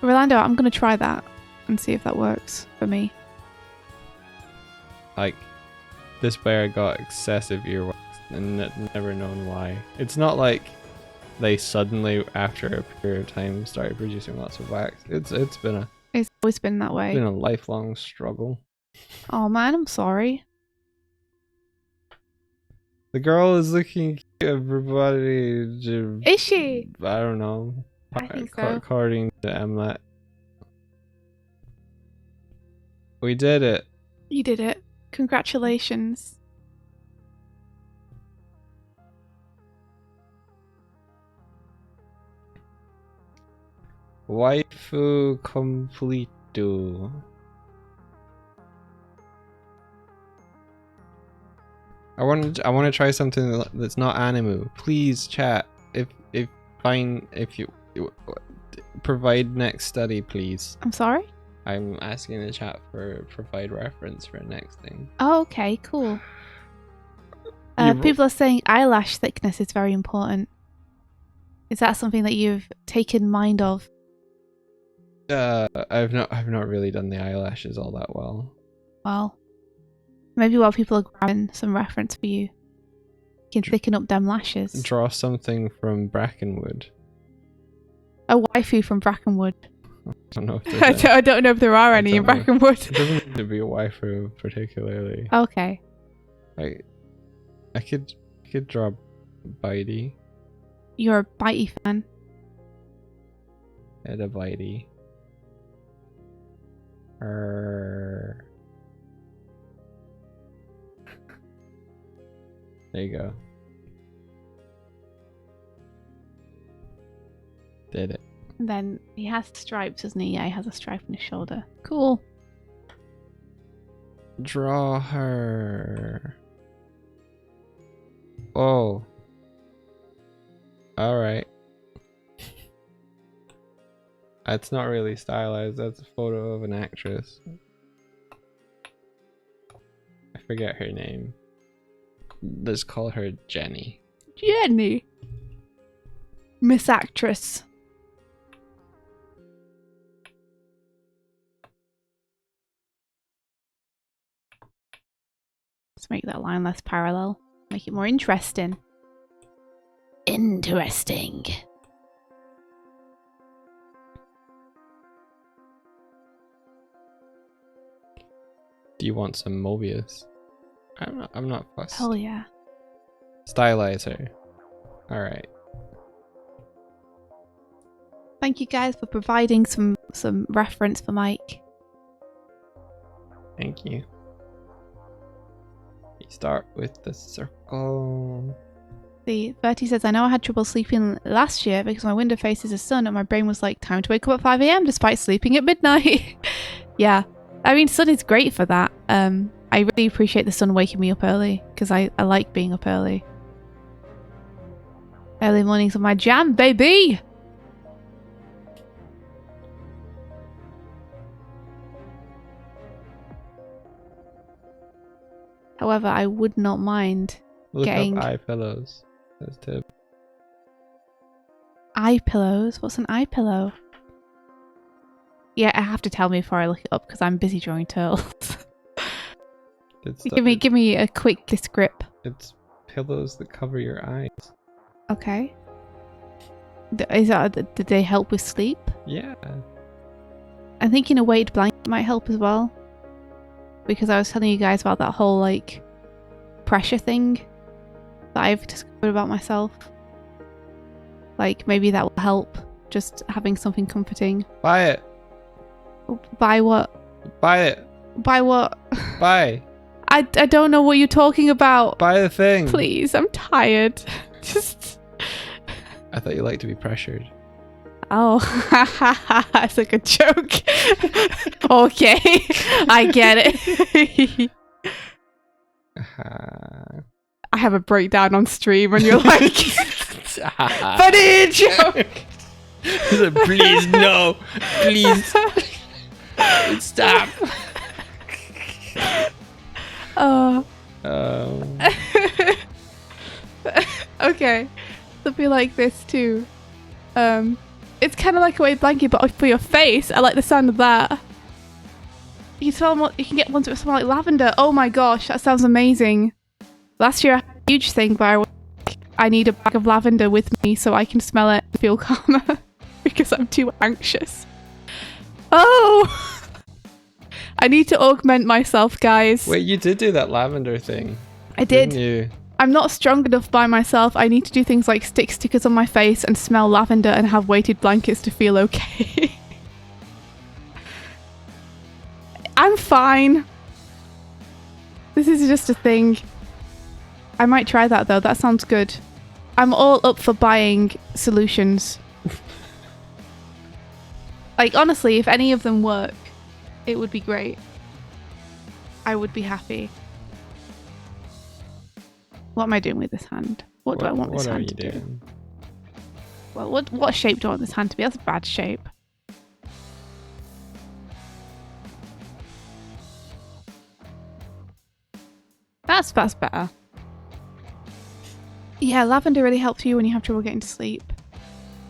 Rolando, I'm going to try that and see if that works for me. Like, this bear got excessive earwax and never known why. It's not like they suddenly, after a period of time, started producing lots of wax. It's Always been that way. been a lifelong struggle. Oh man, I'm sorry. The girl is looking cute, everybody. Is she? I don't know. I think so. According to Mlet. We did it. You did it. Congratulations. Waifu completo. I want to try something that's not animu. Please, chat. If you provide next study, please. I'm sorry? I'm asking the chat for provide reference for next thing. Oh, okay, cool. You- People are saying eyelash thickness is very important. Is that something that you've taken mind of? I've not really done the eyelashes all that well. Well, maybe while people are grabbing some reference for you, you can thicken up them lashes. Draw something from Brackenwood. A waifu from Brackenwood. I don't know if there's I don't know if there are any in don't know. Brackenwood. It doesn't need to be a waifu particularly. Okay. I could draw Bitey. You're a bitey fan. And a Bitey. There you go. Did it. And then he has stripes, doesn't he? Yeah, he has a stripe on his shoulder. Cool. Draw her. Oh. Alright. That's not really stylized, that's a photo of an actress. I forget her name. Let's call her Jenny. Jenny. Miss Actress. Let's make that line less parallel. Make it more interesting. Interesting. Do you want some Mobius? I'm not fussed. Hell yeah. Stylize her. Alright. Thank you guys for providing some reference for Mike. Thank you. You start with the circle. See, 30 says, I know I had trouble sleeping last year because my window faces the sun and my brain was like, time to wake up at 5 AM despite sleeping at midnight. Yeah. I mean, sun is great for that. I really appreciate the sun waking me up early because I like being up early. Early mornings are my jam, baby! However, I would not mind Look getting up eye pillows. That's tip. eye pillows. What's an eye pillow? Yeah, I have to tell me before I look it up because I'm busy drawing turtles. Give me a quick descript. It's pillows that cover your eyes. Okay. Did they help with sleep? Yeah. I'm thinking a weighted blanket might help as well. Because I was telling you guys about that whole like pressure thing that I've discovered about myself. Like maybe that will help, just having something comforting. Buy it. Buy what? Buy it. Buy what? Buy. I don't know what you're talking about. Buy the thing. Please, I'm tired. Just. I thought you liked to be pressured. Oh, that's a good joke. Okay, I get it. I have a breakdown on stream and you're like, funny joke. Please, no. Please. Stop. Oh. Okay. It'll be like this too. It's kind of like a weighted blanket, but for your face. I like the sound of that. You can get ones that smell like lavender. Oh my gosh, that sounds amazing. Last year I had a huge thing where I need a bag of lavender with me so I can smell it and feel calmer because I'm too anxious. Oh! I need to augment myself, guys. Wait, you did do that lavender thing. I did. Didn't you? I'm not strong enough by myself. I need to do things like stick stickers on my face and smell lavender and have weighted blankets to feel okay. I'm fine. This is just a thing. I might try that though. That sounds good. I'm all up for buying solutions. Like, honestly, if any of them work, it would be great. I would be happy. What am I doing with this hand? What do I want this hand to do? Doing? Well, what shape do I want this hand to be? That's a bad shape. That's better. Yeah, lavender really helps you when you have trouble getting to sleep.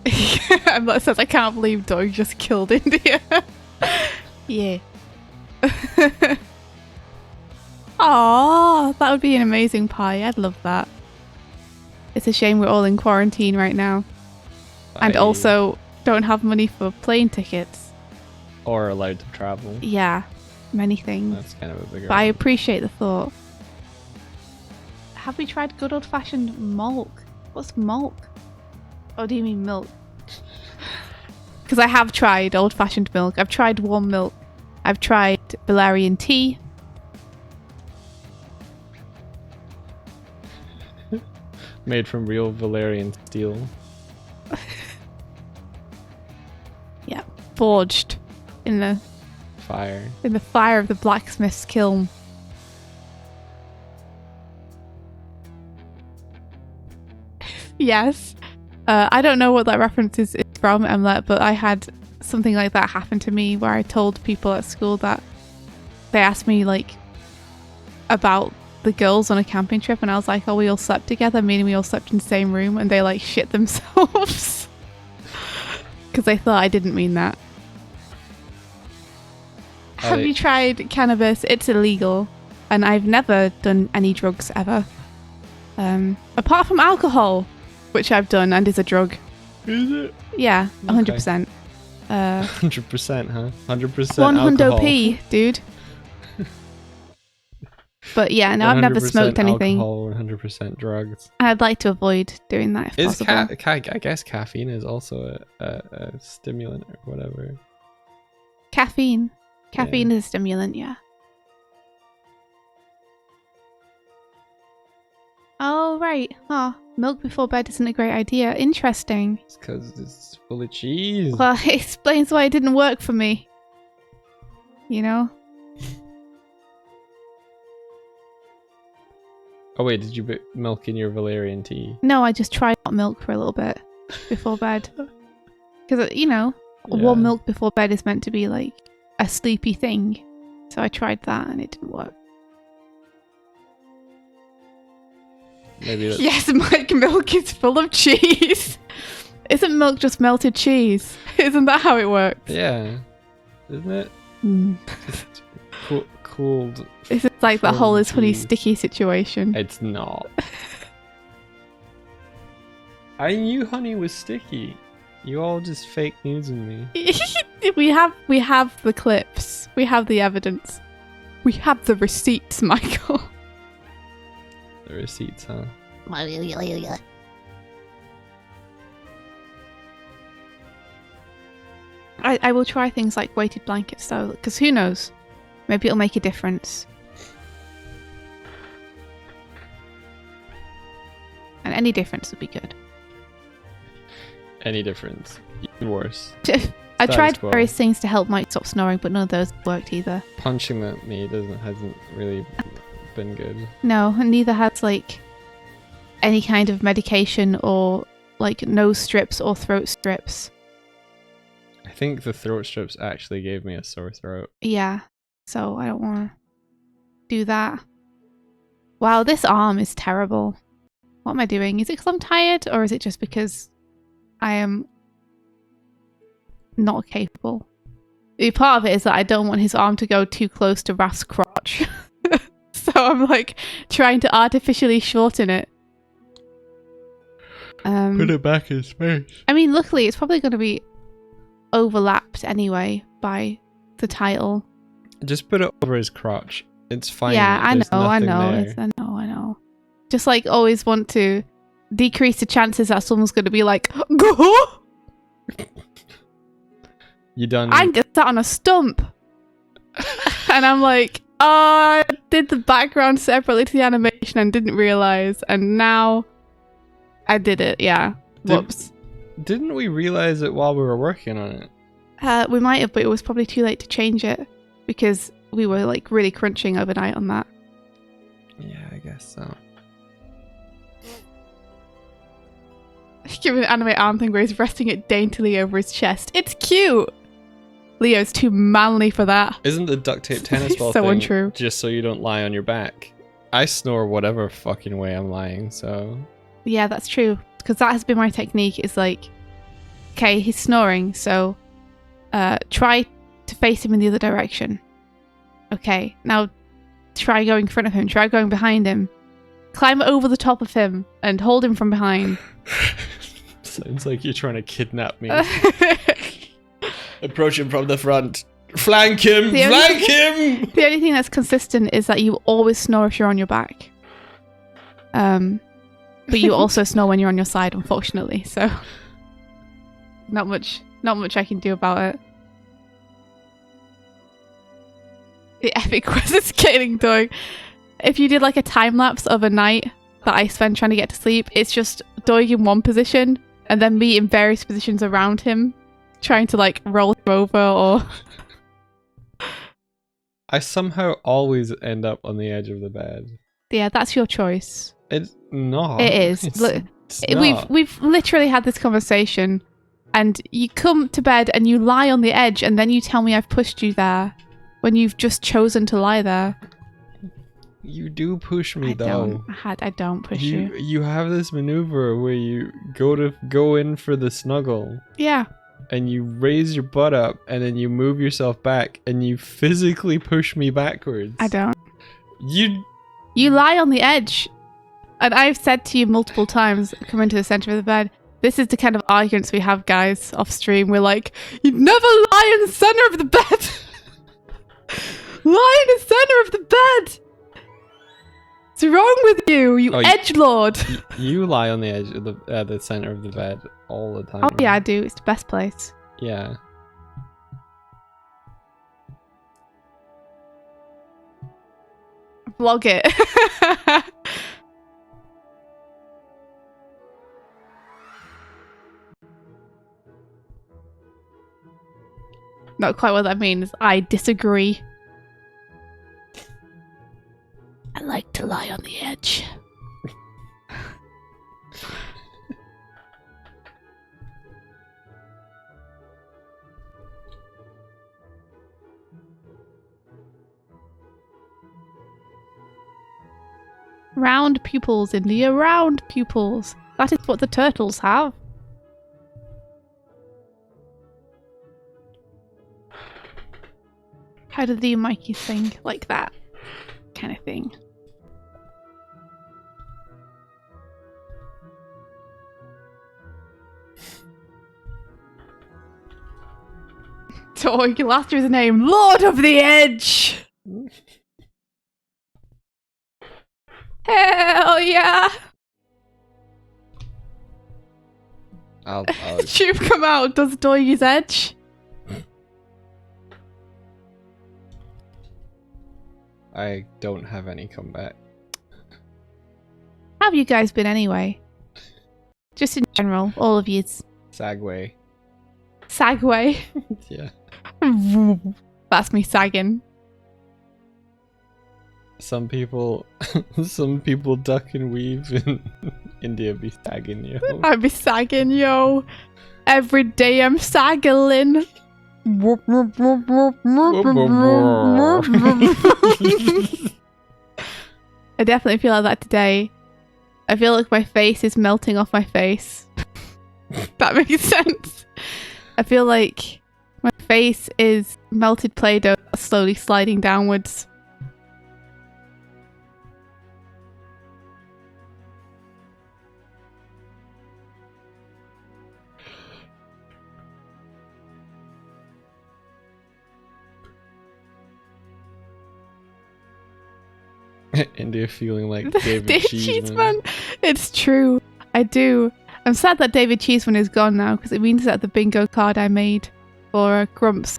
That says I can't believe Doig just killed India. Yeah. Aww, that would be an amazing pie. I'd love that. It's a shame we're all in quarantine right now. And also don't have money for plane tickets. Or allowed to travel. Yeah, many things. That's kind of a bigger But I appreciate the thought. Have we tried good old-fashioned mulk? What's mulk? Oh, do you mean milk? Because I have tried old-fashioned milk. I've tried warm milk. I've tried valerian tea. Made from real Valerian steel. Yeah, forged in the fire. In the fire of the blacksmith's kiln. Yes. I don't know what that reference is from, Emlet, but I had something like that happen to me where I told people at school that they asked me like about the girls on a camping trip, and I was like, oh, we all slept together, meaning we all slept in the same room, and they like shit themselves because they thought I didn't mean that. Have you tried cannabis? It's illegal, and I've never done any drugs ever, apart from alcohol, which I've done and is a drug. Is it? Yeah, 100%. 100%, huh? 100% 100p, dude. But yeah, no, I've never smoked anything. Alcohol, 100% drugs. I'd like to avoid doing that if possible. I guess caffeine is also a stimulant or whatever. Caffeine is a stimulant, yeah. Oh, right. Oh, milk before bed isn't a great idea. Interesting. It's because it's full of cheese. Well, it explains why it didn't work for me. You know? Oh wait, did you put milk in your valerian tea? No, I just tried hot milk for a little bit before bed. Because, you know, warm milk before bed is meant to be like a sleepy thing. So I tried that and it didn't work. Maybe that's... Yes, Mike, milk is full of cheese. Isn't milk just melted cheese? Isn't that how it works? Yeah. Isn't it? Just cooled. It's like the whole is honey sticky situation. It's not. I knew honey was sticky. You all just fake newsing me. we have the clips. We have the evidence. We have the receipts, Michael. The receipts, huh? I will try things like weighted blankets though, because who knows? Maybe it'll make a difference. And any difference would be good. Any difference. Even worse. I tried various things to help Mike stop snoring, but none of those worked either. Punching at me hasn't really been good. No, and neither has like any kind of medication or like nose strips or throat strips. I think the throat strips actually gave me a sore throat. Yeah, so I don't want to do that. Wow, this arm is terrible. What am I doing? Is it because I'm tired, or is it just because I am not capable? Part of it is that I don't want his arm to go too close to Raph's crotch. So I'm like trying to artificially shorten it. Put it back in space. I mean, luckily it's probably going to be overlapped anyway by the title. Just put it over his crotch. It's fine. Yeah, I know. I There. know. Just like always want to decrease the chances that someone's going to be like, go! You done? I'm just sat on a stump. And I'm like, oh, I did the background separately to the animation and didn't realize. And now I did it. Yeah. Whoops. Didn't we realize it while we were working on it? We might have, but it was probably too late to change it because we were like really crunching overnight on that. Yeah, I guess so. Give an anime arm thing where he's resting it daintily over his chest. It's cute. Leo's too manly for that. Isn't the duct tape tennis ball So thing untrue. just so you don't lie on your back? I snore whatever fucking way I'm lying, so... Yeah, that's true. Because that has been my technique. Is like, okay, he's snoring, so try to face him in the other direction. Okay, now try going in front of him. Try going behind him. Climb over the top of him and hold him from behind. Sounds like you're trying to kidnap me. Approach him from the front. Flank him! Flank him! The only thing that's consistent is that you always snore if you're on your back. But you also snore when you're on your side, unfortunately. So not much I can do about it. The epic quest is scaling Doig. If you did like a time lapse of a night that I spend trying to get to sleep, it's just Doig in one position and then me in various positions around him, trying to like roll him over or. I somehow always end up on the edge of the bed. Yeah, that's your choice. It's not. It is. Look, we've literally had this conversation, and you come to bed and you lie on the edge, and then you tell me I've pushed you there, when you've just chosen to lie there. You do push me though. I don't push you. You have this maneuver where you go in for the snuggle. Yeah. And you raise your butt up, and then you move yourself back, and you physically push me backwards. I don't. You lie on the edge. And I've said to you multiple times, come into the center of the bed. This is the kind of arguments we have, guys, off stream. We're like, you'd never lie in the center of the bed. Lie in the center of the bed. What's wrong with you, you edgelord? You lie on the edge of the center of the bed all the time. Oh yeah, I do. It's the best place. Yeah. Vlog it. Not quite what that means. I disagree. I like to lie on the edge. Round pupils, India. Round pupils. That is what the turtles have. How do the Mikey sing? Like that kind of thing. Doig, last year's name, Lord of the Edge! Hell yeah! I'll Tube come out, does Doig's Edge? I don't have any comeback. How have you guys been anyway? Just in general, all of yous. Sagway. Sagway. Yeah. That's me sagging. Some people duck and weave in India be sagging, yo. I be sagging, yo. Every day I'm sagging. I definitely feel like that today. I feel like my face is melting off my face. That makes sense. I feel like my face is melted Play-Doh slowly sliding downwards. India feeling like David David Cheeseman. Cheeseman. It's true. I do. I'm sad that David Cheeseman is gone now because it means that the bingo card I made for Grumps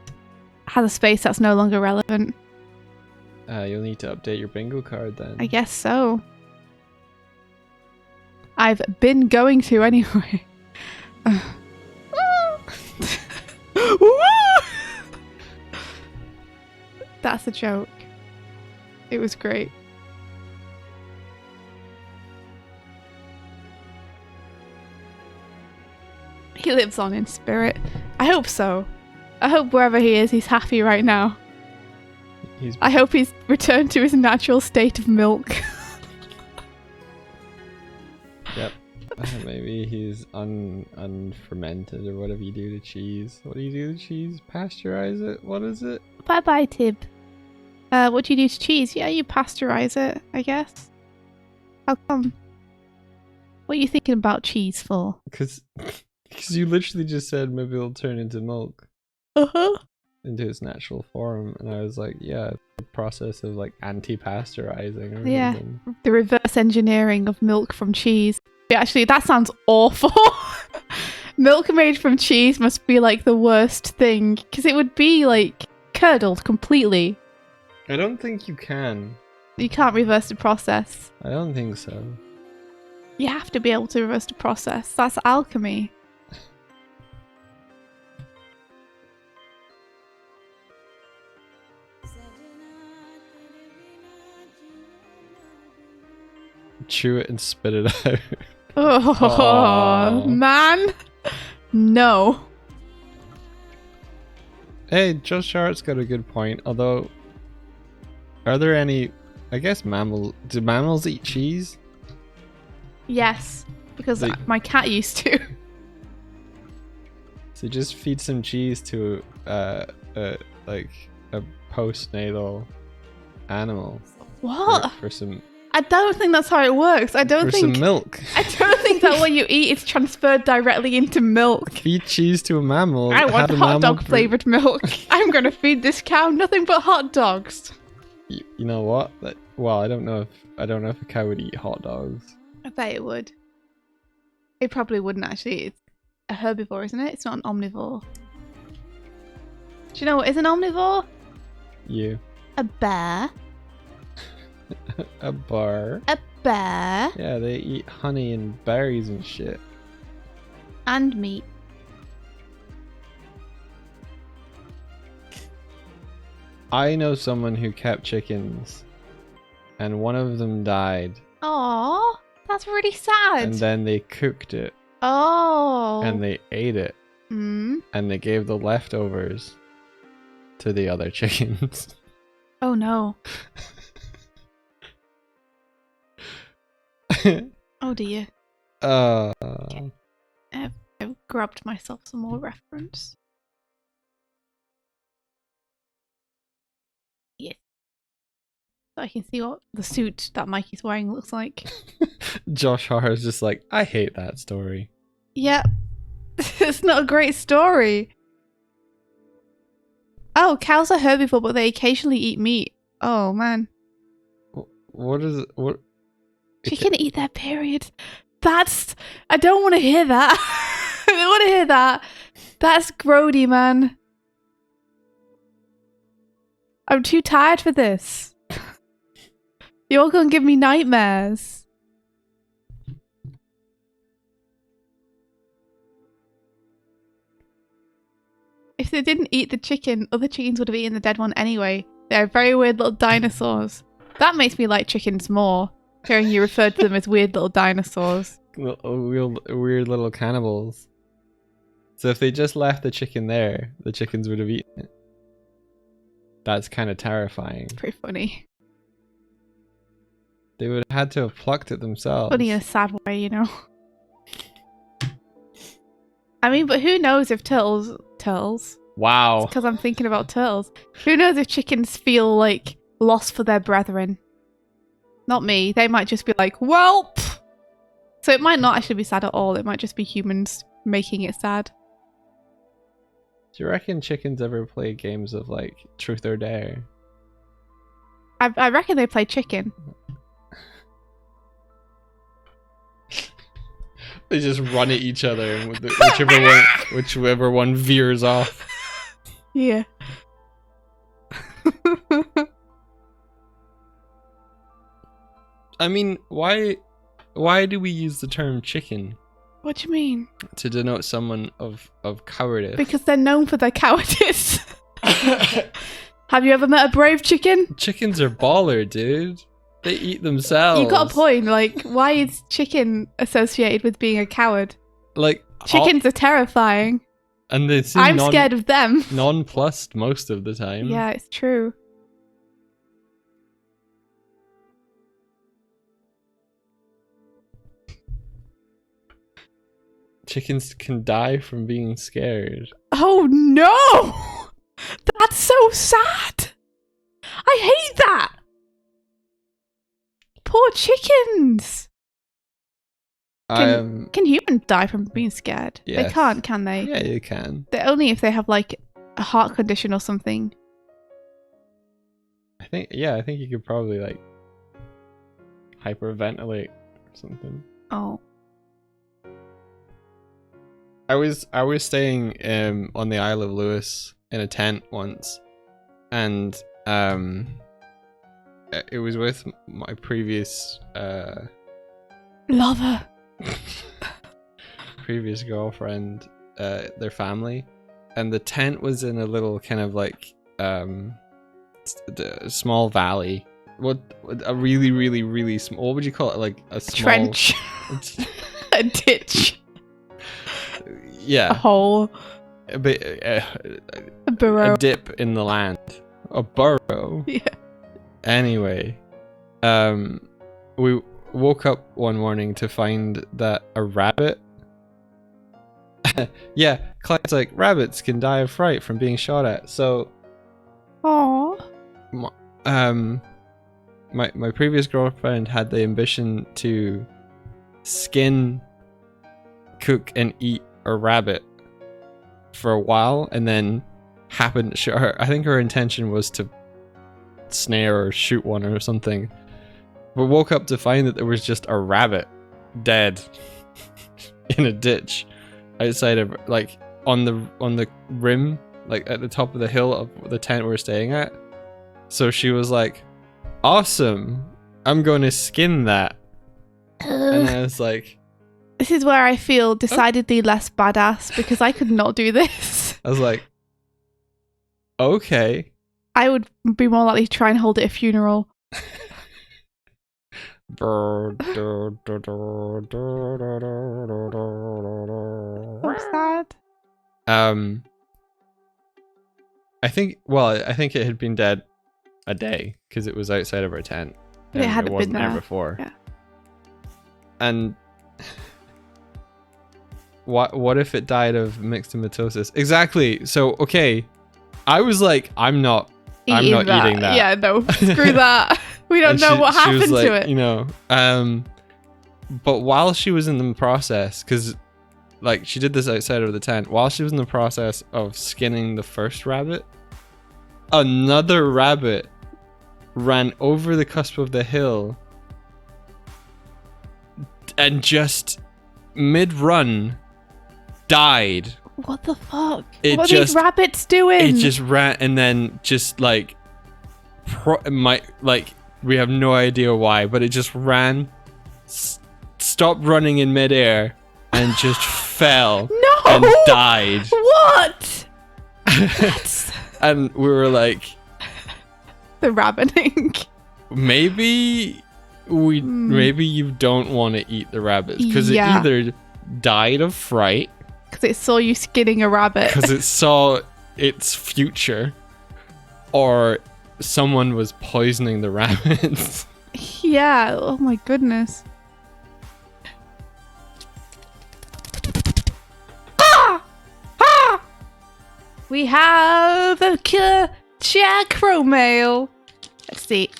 has a space that's no longer relevant. You'll need to update your bingo card then. I guess so. I've been going to anyway. That's a joke. It was great. He lives on in spirit. I hope so. I hope wherever he is, he's happy right now. I hope he's returned to his natural state of milk. Yep. Maybe he's unfermented or whatever you do to cheese. What do you do to cheese? Pasteurize it? What is it? Bye bye, Tib. What do you do to cheese? Yeah, you pasteurize it, I guess. How come? What are you thinking about cheese for? Because you literally just said maybe it'll turn into milk. Uh-huh. Into its natural form, and I was like, yeah, it's the process of like anti-pasteurizing or Yeah, something. the reverse engineering of milk from cheese. Yeah, actually, that sounds awful. Milk made from cheese must be like the worst thing, because it would be like curdled completely. I don't think you can. You can't reverse the process. I don't think so. You have to be able to reverse the process. That's alchemy. Chew it and spit it out. Oh, Aww. man. No. Hey, Josh Hart's got a good point. Although, are there any? I guess do mammals eat cheese? Yes, because They- my cat used to. So just feed some cheese to like a postnatal animal. What? For some I don't think that's how it works. I don't for think some milk. I don't think that what you eat is transferred directly into milk. Feed cheese to a mammal. I want have the hot mammal dog flavored milk. I'm gonna feed this cow nothing but hot dogs. You know what? Well, I don't know if a cow would eat hot dogs. I bet it would. It probably wouldn't actually. It's a herbivore, isn't it? It's not an omnivore. Do you know what is an omnivore? You. A bear. A bar. A bear. Yeah, they eat honey and berries and shit. And meat. I know someone who kept chickens, and one of them died, Aww, that's really sad. and then they cooked it, Oh. and they ate it, Mm. and they gave the leftovers to the other chickens. Oh no. Oh dear. I've grabbed myself some more reference. Yes. So I can see what the suit that Mikey's wearing looks like. Josh Hart is just like, I hate that story. Yep. It's not a great story. Oh, cows are herbivore, but they occasionally eat meat. Oh man. What is it? What? Chicken eat their period. That's... I don't want to hear that. I don't want to hear that. That's grody, man. I'm too tired for this. You're gonna give me nightmares. If they didn't eat the chicken, other chickens would have eaten the dead one anyway. They're very weird little dinosaurs. That makes me like chickens more. Hearing you refer to them as weird little dinosaurs. Weird little cannibals. So if they just left the chicken there, the chickens would have eaten it. That's kind of terrifying. Pretty funny. They would have had to have plucked it themselves. Funny in a sad way, you know. I mean, but who knows if turtles? Wow. Because I'm thinking about turtles. Who knows if chickens feel like lost for their brethren? Not me. They might just be like, well. Pff. So it might not actually be sad at all. It might just be humans making it sad. Do you reckon chickens ever play games of like truth or dare? I reckon they play chicken. They just run at each other, and whichever one veers off. Yeah. I mean, why do we use the term chicken? What do you mean? To denote someone of cowardice. Because they're known for their cowardice. Have you ever met a brave chicken? Chickens are baller, dude. They eat themselves. You got a point. Like, why is chicken associated with being a coward? Like chickens are terrifying. And they seem I'm scared of them. Nonplussed most of the time. Yeah, it's true. Chickens can die from being scared. Oh no! That's so sad. I hate that. Poor chickens. Can humans die from being scared? Yes. They can't, can they? Yeah, you can. They're only if they have like a heart condition or something. I think you could probably like hyperventilate or something. Oh. I was staying on the Isle of Lewis in a tent once, and it was with my previous lover, previous girlfriend, their family, and the tent was in a little kind of like small valley. A really small, what would you call it? Like a small trench. A ditch. Yeah. A hole. A bit, a burrow. A dip in the land. A burrow. Yeah. Anyway, we woke up one morning to find that a rabbit. Yeah, Clyde's like, rabbits can die of fright from being shot at. So, Aww. My previous girlfriend had the ambition to skin, cook, and eat a rabbit for a while, and then happened. I think her intention was to snare or shoot one or something, but woke up to find that there was just a rabbit dead in a ditch outside of, like, on the rim, like at the top of the hill of the tent we're staying at. So she was like, awesome, I'm going to skin that. And I was like, this is where I feel decidedly less badass, because I could not do this. I was like, okay. I would be more likely to try and hold it at a funeral. What's that? I think it had been dead a day because it was outside of our tent. But it hadn't wasn't been there before. Yeah. And what if it died of myxomatosis? Exactly. So okay, I was like, I'm not eating that. Yeah, no, screw that. We don't know what happened to it. You know. But while she was in the process, because like she did this outside of the tent, while she was in the process of skinning the first rabbit, another rabbit ran over the cusp of the hill and just mid-run died. What the fuck? What are these rabbits doing? It just ran, and then just like we have no idea why, but it just ran, stopped running in midair, and just fell and died. What? And we were like, the rabbiting. Maybe you don't want to eat the rabbits because it either died of fright, because it saw you skinning a rabbit, because it saw its future, or someone was poisoning the rabbits. Yeah, oh my goodness. Ah! Ah! We have a killer scarecrow mail. Let's see.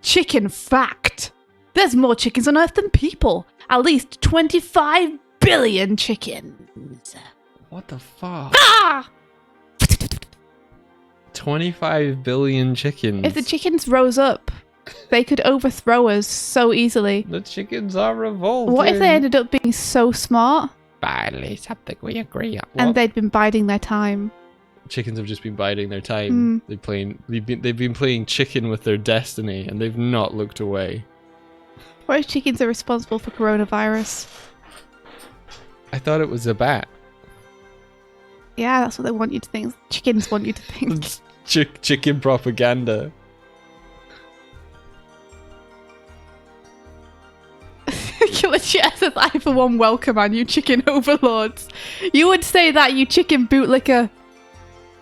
Chicken fact. There's more chickens on Earth than people. At least 25 billion chickens. What the fuck? Ah! 25 billion chickens. If the chickens rose up, they could overthrow us so easily. The chickens are revolting. What if they ended up being so smart Finally, something we agree on. and they'd been biding their time? Chickens have just been biding their time. They've been playing chicken with their destiny, and they've not looked away. What if chickens are responsible for coronavirus? I thought it was a bat. Yeah, that's what they want you to think. Chickens want you to think. Chicken propaganda. Killer Chat says, I for one welcome on you chicken overlords. You would say that, you chicken bootlicker.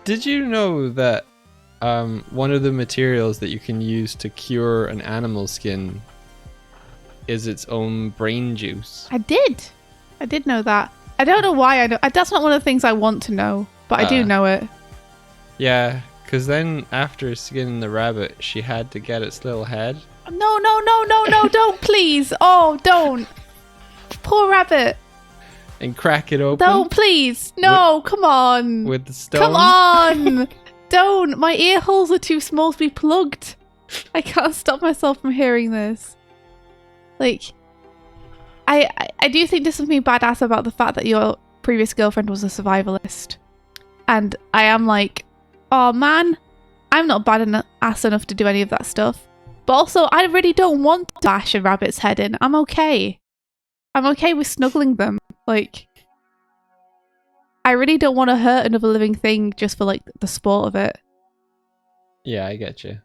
Did you know that one of the materials that you can use to cure an animal skin is its own brain juice? I did know that. I don't know why I know. That's not one of the things I want to know, but I do know it. Yeah, because then after skinning the rabbit, she had to get its little head. No, don't, please. Oh, don't. Poor rabbit. And crack it open. Don't, please. No, come on. With the stone. Come on. Don't. My ear holes are too small to be plugged. I can't stop myself from hearing this. Like, I do think there's something badass about the fact that your previous girlfriend was a survivalist. And I am like, oh man, I'm not badass enough to do any of that stuff. But also, I really don't want to bash a rabbit's head in. I'm okay. I'm okay with snuggling them. Like, I really don't want to hurt another living thing just for, like, the sport of it. Yeah, I get you.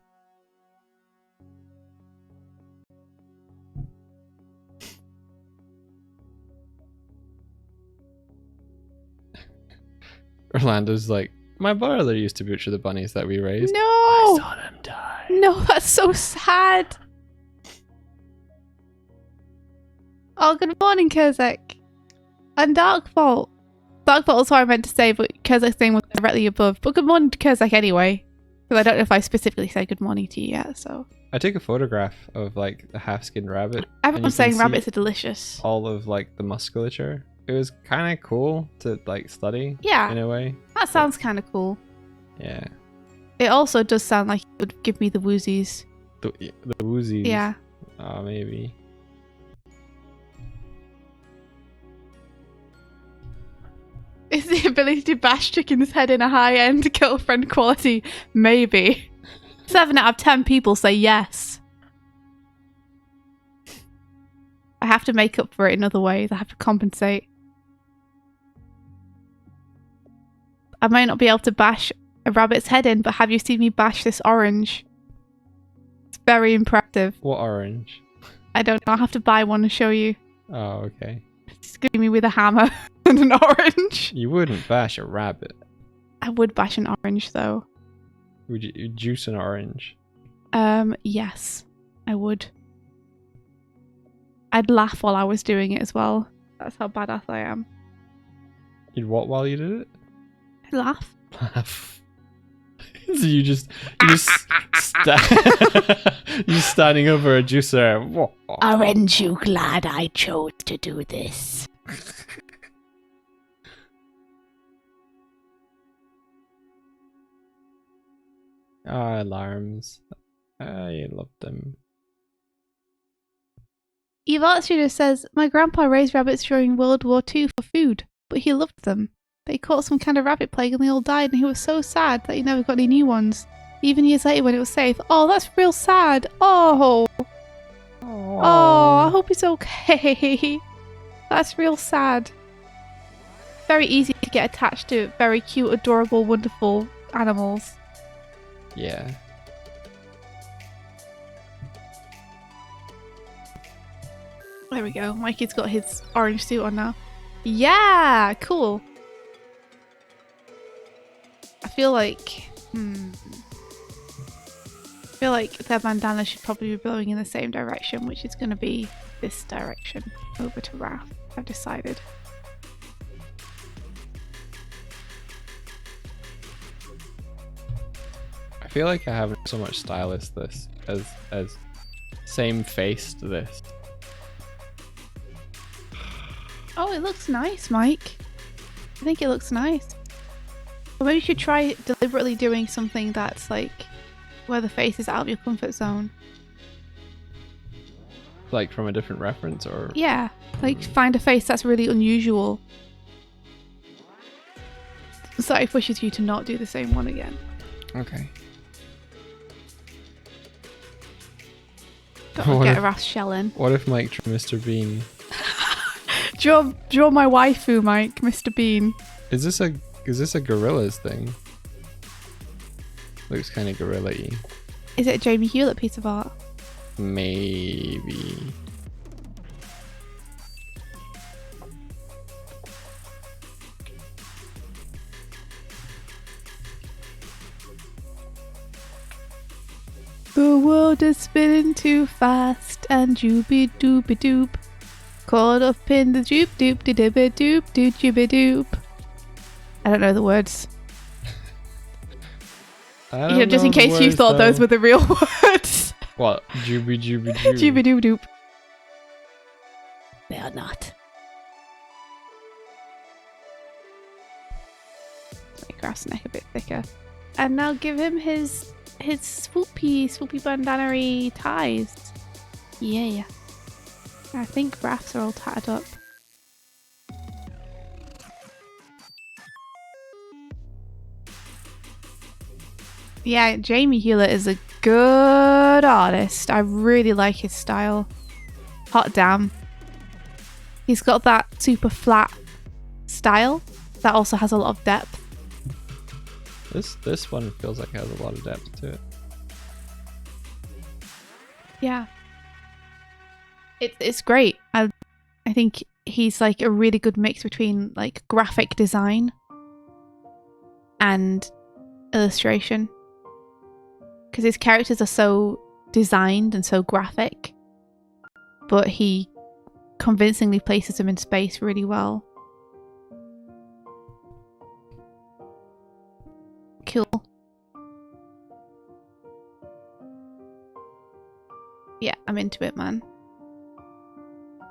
Orlando's like, my brother used to butcher the bunnies that we raised. No! I saw them die. No, that's so sad. Oh, good morning, Kurzak. And Darkfault. Darkfault is what I meant to say, but Kurzak's name was directly above. But good morning to Kurzak anyway. Because I don't know if I specifically said good morning to you yet, so. I took a photograph of, like, the half-skinned rabbit. Everyone's saying rabbits are delicious. All of, like, the musculature. It was kind of cool to, like, study. Yeah. In a way. That sounds kind of cool. Yeah. It also does sound like it would give me the woozies. The woozies. Yeah. Oh, maybe. Is the ability to bash chicken's head in a high-end girlfriend quality? Maybe. 7 out of 10 people say yes. I have to make up for it in other ways. I have to compensate. I might not be able to bash a rabbit's head in, but have you seen me bash this orange? It's very impressive. What orange? I don't know. I'll have to buy one and show you. Oh, okay. It's gonna be me with a hammer and an orange. You wouldn't bash a rabbit. I would bash an orange though. Would you juice an orange? Yes, I would. I'd laugh while I was doing it as well. That's how badass I am. You'd what while you did it? I'd laugh. Laugh. So you just standing over a juicer. Aren't you glad I chose to do this? Ah, alarms. I love them. Eve Archer says, my grandpa raised rabbits during World War II for food, but he loved them. But he caught some kind of rabbit plague and they all died, and he was so sad that he never got any new ones. Even years later when it was safe. Oh, that's real sad. Oh. Oh, I hope he's okay. That's real sad. Very easy to get attached to very cute, adorable, wonderful animals. Yeah. There we go. Mikey's got his orange suit on now. Yeah, cool. I feel like... feel like their bandana should probably be blowing in the same direction, which is going to be this direction over to Raph, I've decided. I feel like I haven't so much stylist this as same face to this. Oh, it looks nice, Mike. I think it looks nice. Or maybe you should try deliberately doing something that's like where the face is out of your comfort zone. Like from a different reference, or Yeah, like find a face that's really unusual. So it pushes you to not do the same one again. okay. Don't get a Raph's shell in. What if Mike drew Mr. Bean? Draw my waifu, Mike, Mr. Bean. Is this a gorillas thing? Looks kind of gorilla-y. Is it a Jamie Hewlett piece of art? Maybe. The world is spinning too fast and doopy doopy doop. Caught up in the doop doop de dibby doop doop doopy doop. I don't know the words. Just in case you thought those were the real words. What? Jooby jooby joob. Doopy doop doop. They are not. Make Raph's neck a bit thicker. And now give him his swoopy bandana-y ties. Yeah. I think Raph's are all tatted up. Yeah, Jamie Hewlett is a good artist. I really like his style. Hot damn. He's got that super flat style that also has a lot of depth. This one feels like it has a lot of depth to it. Yeah. It's great. I think he's like a really good mix between like graphic design and illustration. Because his characters are so designed and so graphic, but he convincingly places them in space really well. Cool. Yeah, I'm into it, man.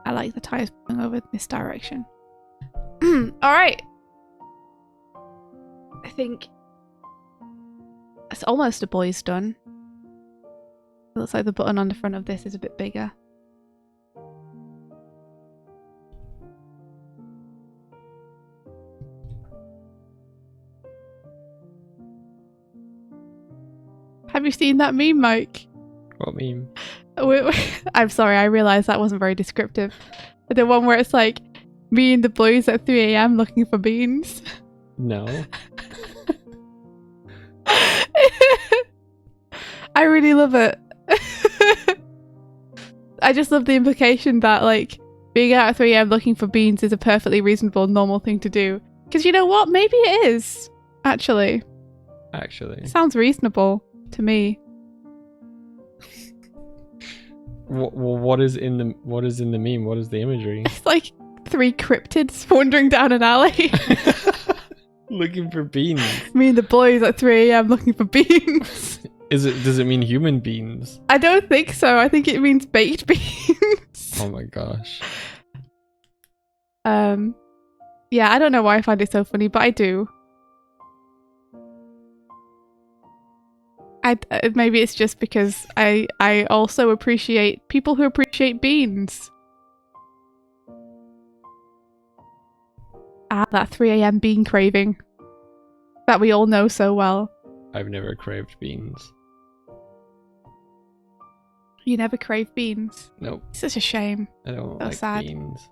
I like the tires going over this direction. Alright. I think it's almost a boy's done. It looks like the button on the front of this is a bit bigger. Have you seen that meme, Mike? What meme? I'm sorry, I realised that wasn't very descriptive. The one where it's like, me and the boys at 3 AM looking for beans. No. I really love it. I just love the implication that like being out at 3 AM looking for beans is a perfectly reasonable, normal thing to do. Because you know what? Maybe it is. Actually. It sounds reasonable to me. What is in the meme? What is the imagery? It's like 3 cryptids wandering down an alley. Looking for beans. Me and the boys at 3 AM looking for beans. Does it mean human beans? I don't think so. I think it means baked beans. Oh my gosh. Yeah, I don't know why I find it so funny, but I do. Maybe it's just because I also appreciate people who appreciate beans. Ah, that 3 AM bean craving that we all know so well. I've never craved beans. You never crave beans? Nope. It's such a shame. I don't So like sad. beans.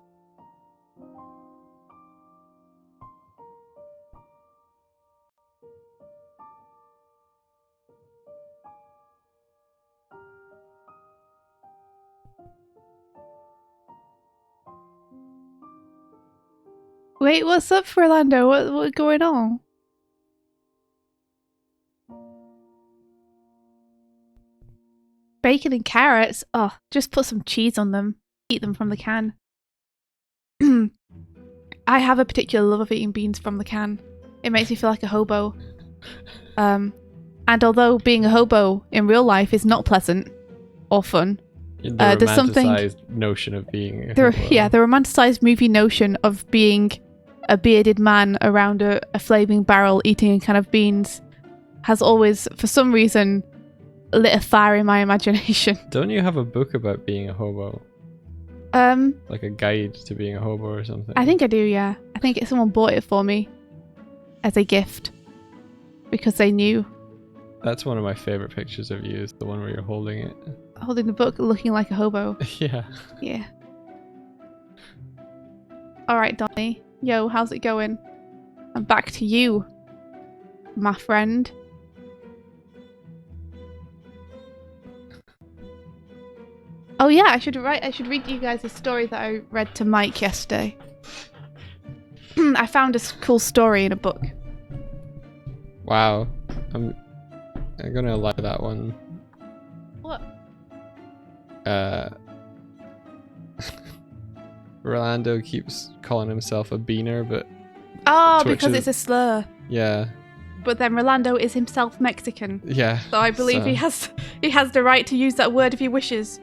Wait, what's up, Orlando? What's going on? bacon and carrots. Oh, just put some cheese on them. Eat them from the can. I have a particular love of eating beans from the can. It makes me feel like a hobo. And although being a hobo in real life is not pleasant or fun, there's something notion of being a hobo. hobo. Yeah, the romanticized movie notion of being a bearded man around a flaming barrel eating a can of beans has always, for some reason, lit a fire in my imagination. Don't you have a book about being a hobo? Like a guide to being a hobo or something? I think I do, yeah. I think someone bought it for me as a gift because they knew. That's one of my favorite pictures of you, is the one where you're holding it. Holding the book, looking like a hobo. Yeah. Yeah. Alright, Donnie. Yo, how's it going? I'm back to you, my friend. Oh yeah, I should read you guys a story that I read to Mike yesterday. I found a cool story in a book. Wow. I'm gonna like that one. What? Rolando keeps calling himself a beaner, but because it's a slur. Yeah. But then Rolando is himself Mexican. Yeah. So I believe he has the right to use that word if he wishes.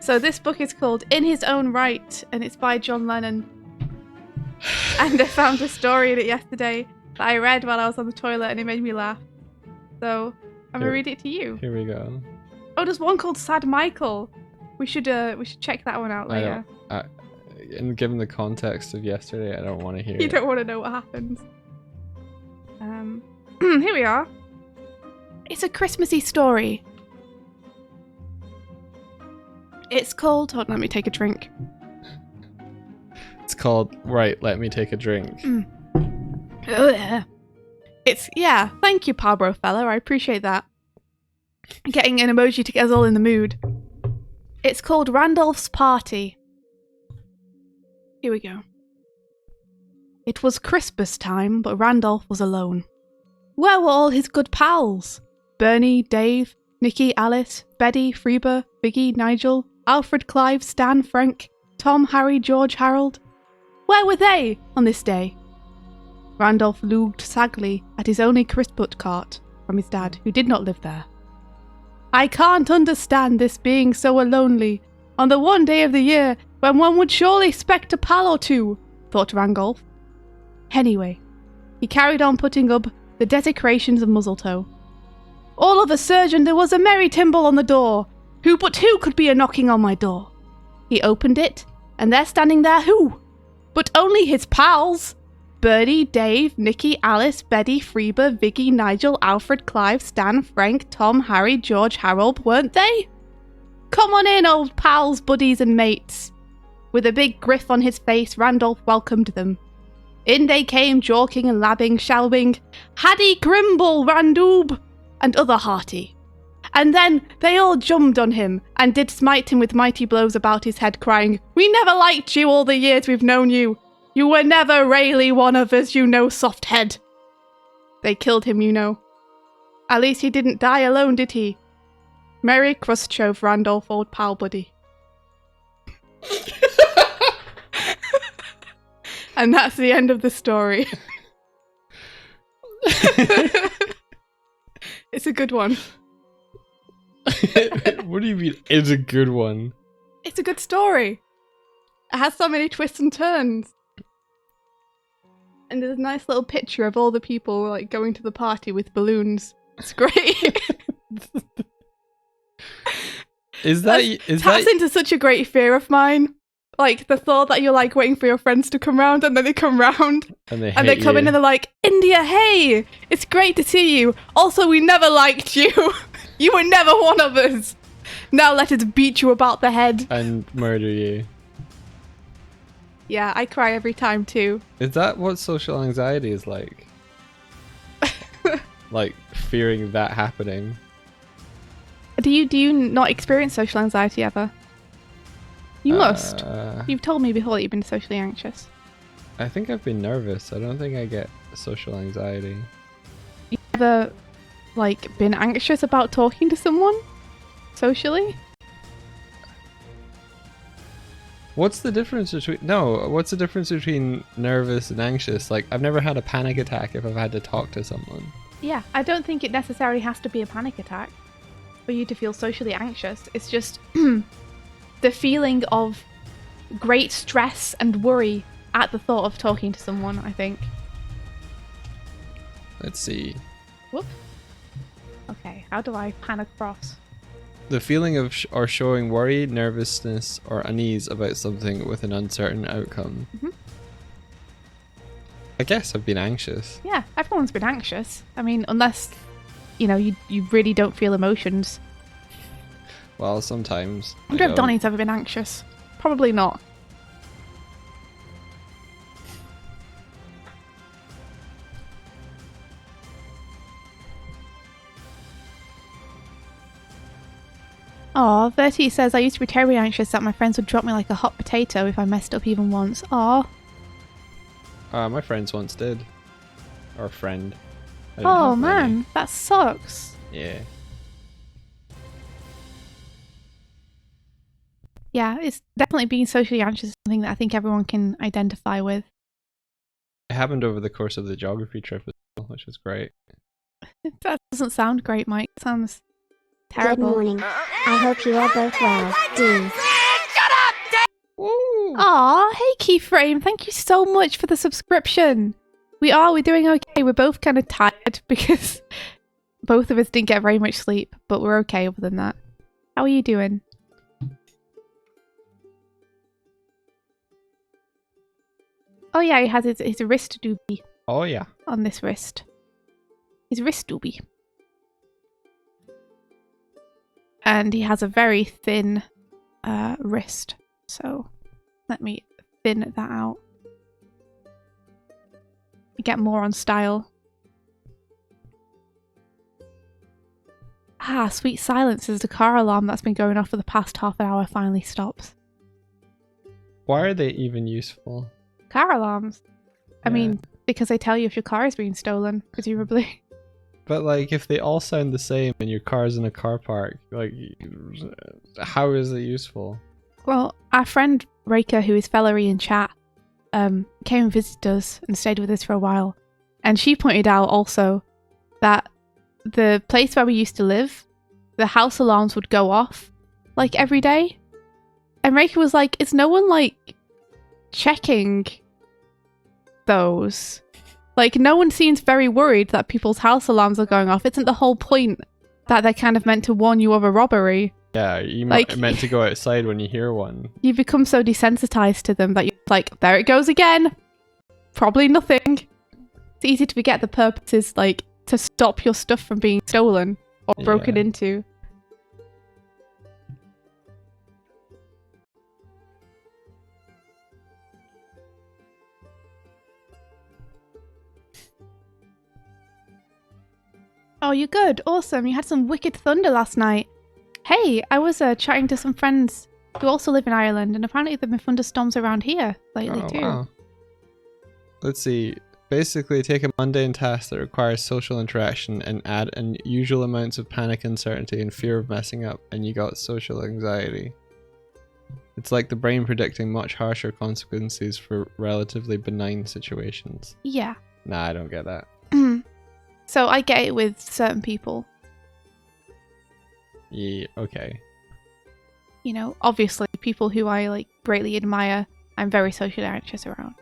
So this book is called In His Own Right, and it's by John Lennon. And I found a story in it yesterday that I read while I was on the toilet, and it made me laugh. So I'm gonna read it to you. Here we go. Oh, there's one called Sad Michael. We should check that one out later. And given the context of yesterday, I don't want to hear it. You don't want to know what happens. Here we are. It's a Christmassy story. It's called... Hold on, let me take a drink. It's called... Right, let me take a drink. Yeah, thank you, Pablo fella. I appreciate that. Getting an emoji to get us all in the mood. It's called Randolph's Party. Here we go. It was Christmas time, but Randolph was alone. Where were all his good pals? Bernie, Dave, Nikki, Alice, Betty, Freeba, Biggie, Nigel, Alfred, Clive, Stan, Frank, Tom, Harry, George, Harold. Where were they on this day? Randolph looked sadly at his only Crisput cart from his dad, who did not live there. I can't understand this being so lonely on the one day of the year when one would surely expect a pal or two, thought Randolph. Anyway, he carried on putting up the decorations of mistletoe. All of a surgeon there was a merry timble on the door. Who could be a knocking on my door? He opened it, and there standing there who? But only his pals. Bertie, Dave, Nikki, Alice, Betty, Freeba, Vicky, Nigel, Alfred, Clive, Stan, Frank, Tom, Harry, George, Harold, weren't they? Come on in, old pals, buddies and mates. With a big griff on his face, Randolph welcomed them. In they came, jawking and labbing, shouting, Haddie Grimble, Randoob, and other hearty. And then they all jumped on him, and did smite him with mighty blows about his head, crying, We never liked you all the years we've known you. You were never really one of us, you know, soft head. They killed him, you know. At least he didn't die alone, did he? Merry Khrushchev, Randolph, old pal buddy. And that's the end of the story. It's a good one. What do you mean, it's a good one? It's a good story. It has so many twists and turns. And there's a nice little picture of all the people like going to the party with balloons. It's great. Taps into such a great fear of mine. Like the thought that you're like waiting for your friends to come round, and then they come round and they come in and they're like, India, hey, it's great to see you. Also, we never liked you. You were never one of us. Now let us beat you about the head and murder you. Yeah, I cry every time too. Is that what social anxiety is like? Like fearing that happening? Do you not experience social anxiety ever? You must. You've told me before that you've been socially anxious. I think I've been nervous. I don't think I get social anxiety. You ever, like, been anxious about talking to someone? socially. What's the difference between nervous and anxious? Like, I've never had a panic attack if I've had to talk to someone. Yeah, I don't think it necessarily has to be a panic attack for you to feel socially anxious. It's just the feeling of great stress and worry at the thought of talking to someone, I think. Let's see. Whoop. Okay, how do I pan across? The feeling of or showing worry, nervousness, or unease about something with an uncertain outcome. Mm-hmm. I guess I've been anxious. Yeah, everyone's been anxious. I mean, unless, you really don't feel emotions. Well, sometimes. I wonder if Donnie's ever been anxious. Probably not. Aw, Verti says, I used to be terribly anxious that my friends would drop me like a hot potato if I messed up even once. Aw. My friends once did. Or friend. Oh man, that sucks. Yeah. Yeah, it's definitely being socially anxious is something that I think everyone can identify with. It happened over the course of the geography trip as well, which was great. That doesn't sound great, Mike. It sounds terrible. Good morning. I hope you are both well. Do. Aw, hey Keyframe, thank you so much for the subscription. We're doing okay. We're both kind of tired because both of us didn't get very much sleep, but we're okay other than that. How are you doing? Oh yeah, he has his wrist doobie. Oh yeah. On this wrist. His wrist doobie. And he has a very thin wrist. So let me thin that out. Get more on style. Ah, sweet silence as the car alarm that's been going off for the past half an hour finally stops. Why are they even useful? Car alarms? I mean, because they tell you if your car is being stolen, presumably. But like, if they all sound the same and your car's in a car park, like, how is it useful? Well, our friend Reka, who is Fellery in chat, came and visited us and stayed with us for a while. And she pointed out also that the place where we used to live, the house alarms would go off like every day. And Reka was like, is no one like checking those? Like, no one seems very worried that people's house alarms are going off. Isn't the whole point that they're kind of meant to warn you of a robbery? Yeah, you like, meant to go outside when you hear one. You become so desensitized to them that you're like, there it goes again. Probably nothing. It's easy to forget the purpose is like to stop your stuff from being stolen or broken into. Oh, you're good. Awesome. You had some wicked thunder last night. Hey, I was chatting to some friends who also live in Ireland, and apparently there have been thunderstorms around here lately too. Wow. Let's see. Basically, take a mundane task that requires social interaction and add unusual amounts of panic, uncertainty, and fear of messing up, and you got social anxiety. It's like the brain predicting much harsher consequences for relatively benign situations. Yeah. Nah, I don't get that. So I get it with certain people. Yeah, okay. You know, obviously people who I like greatly admire, I'm very socially anxious around.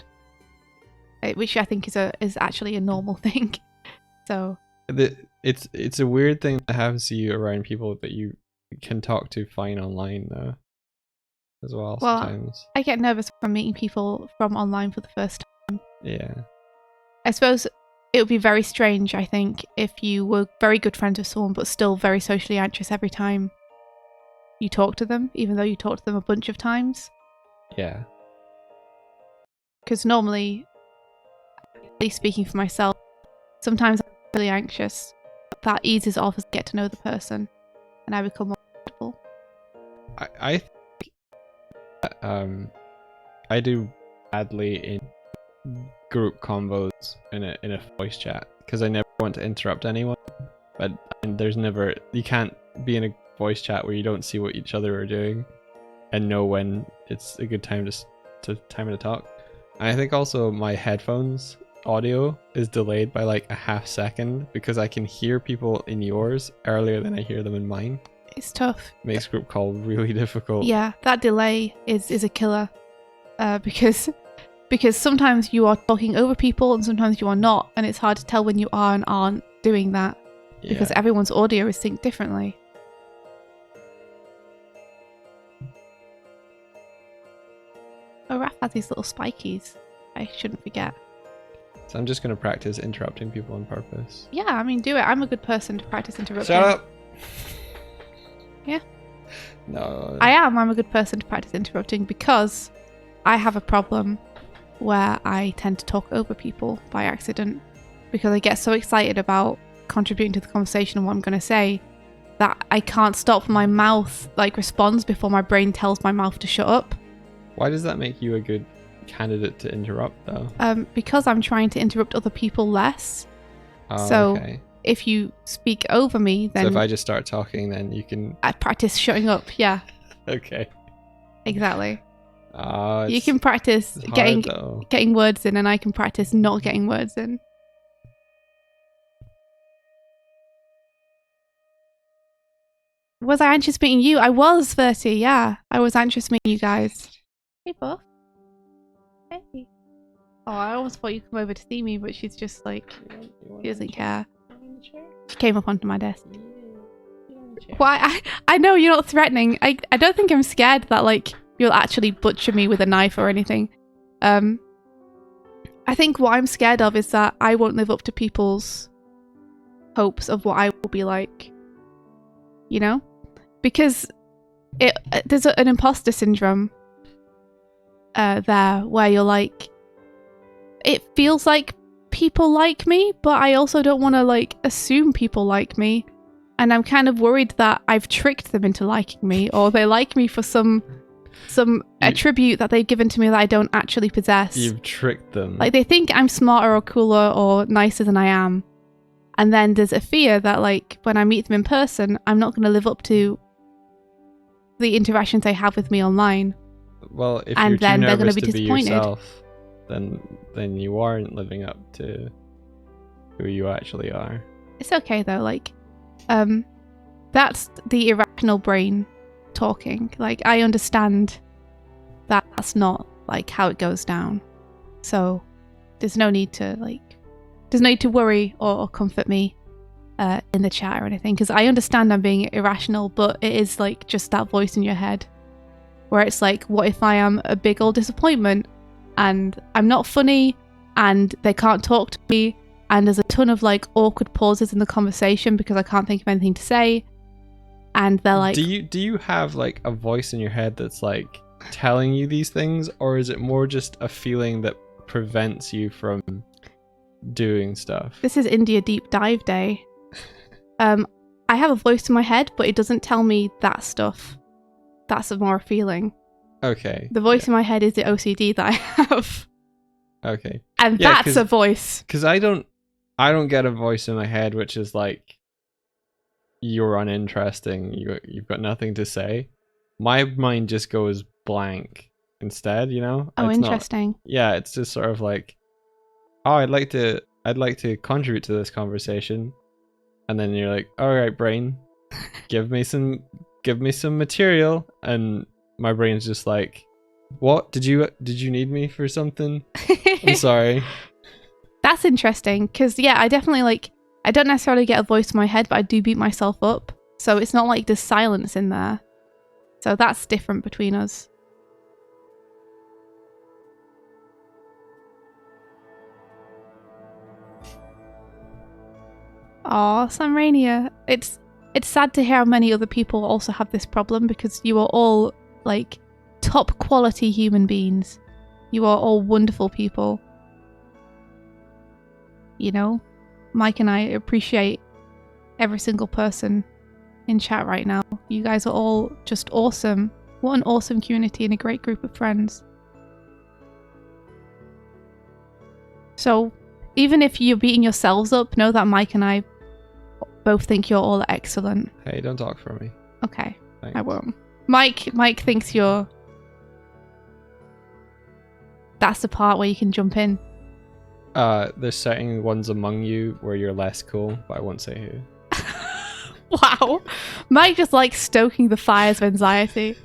Which I think is actually a normal thing. So it's a weird thing that happens to you around people that you can talk to fine online though. As well sometimes. I get nervous when meeting people from online for the first time. Yeah. I suppose it would be very strange, I think, if you were very good friends with someone but still very socially anxious every time you talk to them, even though you talk to them a bunch of times. Yeah. Because normally, at least speaking for myself, sometimes I'm really anxious. But that eases off as I get to know the person and I become more comfortable. I think I do badly in group combos in a voice chat because I never want to interrupt anyone, but there's never, you can't be in a voice chat where you don't see what each other are doing and know when it's a good time to talk. And I think also my headphones audio is delayed by like a half second because I can hear people in yours earlier than I hear them in mine. It's tough. Makes group call really difficult. Yeah, that delay is a killer. Because sometimes you are talking over people and sometimes you are not, and it's hard to tell when you are and aren't doing that because everyone's audio is synced differently. Oh, Raph has these little spikies. I shouldn't forget. So I'm just going to practice interrupting people on purpose. Yeah, I mean, do it. I'm a good person to practice interrupting. Shut up! Yeah. No. I'm a good person to practice interrupting because I have a problem where I tend to talk over people by accident because I get so excited about contributing to the conversation and what I'm going to say that I can't stop. My mouth like responds before my brain tells my mouth to shut up. Why does that make you a good candidate to interrupt though? Because I'm trying to interrupt other people less. Oh, so okay. If you speak over me, then So if I just start talking, then you can... I practice shutting up. Yeah. Okay. Exactly. You You can practice getting though. words in, and I can practice not getting words in. Was I anxious meeting you? I was 30, yeah. I was anxious meeting you guys. Hey, Buff. Hey. Oh, I almost thought you'd come over to see me, but she's just like, she doesn't care. She came up onto my desk. Why? I know you're not threatening. I don't think I'm scared that like you'll actually butcher me with a knife or anything. I think what I'm scared of is that I won't live up to people's hopes of what I will be like. You know? Because there's an imposter syndrome there where you're like, it feels like people like me, but I also don't want to like assume people like me. And I'm kind of worried that I've tricked them into liking me, or they like me for some attribute that they've given to me that I don't actually possess. You've tricked them. Like they think I'm smarter or cooler or nicer than I am. And then there's a fear that like when I meet them in person, I'm not going to live up to the interactions they have with me online. Well, if and you're then too they're going nervous to be to be disappointed. yourself, then you aren't living up to who you actually are. It's okay though, like that's the irrational brain talking. Like I understand that that's not like how it goes down. So there's no need to worry or comfort me in the chat or anything, because I understand I'm being irrational, but it is like just that voice in your head where it's like, what if I am a big old disappointment and I'm not funny and they can't talk to me and there's a ton of like awkward pauses in the conversation because I can't think of anything to say, and they're like, do you have like a voice in your head that's like telling you these things, or is it more just a feeling that prevents you from doing stuff? This is India Deep Dive Day. I have a voice in my head, but it doesn't tell me that stuff. That's more a feeling. Okay. The voice in my head is the OCD that I have. Okay. And that's a voice. Because I don't get a voice in my head which is like, you're uninteresting, you've got nothing to say. My mind just goes blank instead, you know? Oh, it's interesting. It's just sort of like, oh, I'd like to contribute to this conversation. And then you're like, all right, brain, give me some material. And my brain's just like, what? Did you need me for something? I'm sorry. That's interesting, because yeah, I definitely like, I don't necessarily get a voice in my head, but I do beat myself up. So it's not like there's silence in there. So that's different between us. Aw, Samrania. It's sad to hear how many other people also have this problem, because you are all like top quality human beings. You are all wonderful people. You know, Mike and I appreciate every single person in chat right now. You guys are all just awesome. What an awesome community and a great group of friends. So even if you're beating yourselves up, know that Mike and I both think you're all excellent. Hey, don't talk for me. Okay, Thanks. I won't. Mike thinks you're... That's the part where you can jump in. There's certain ones among you where you're less cool, but I won't say who. Wow. Mike just likes stoking the fires of anxiety.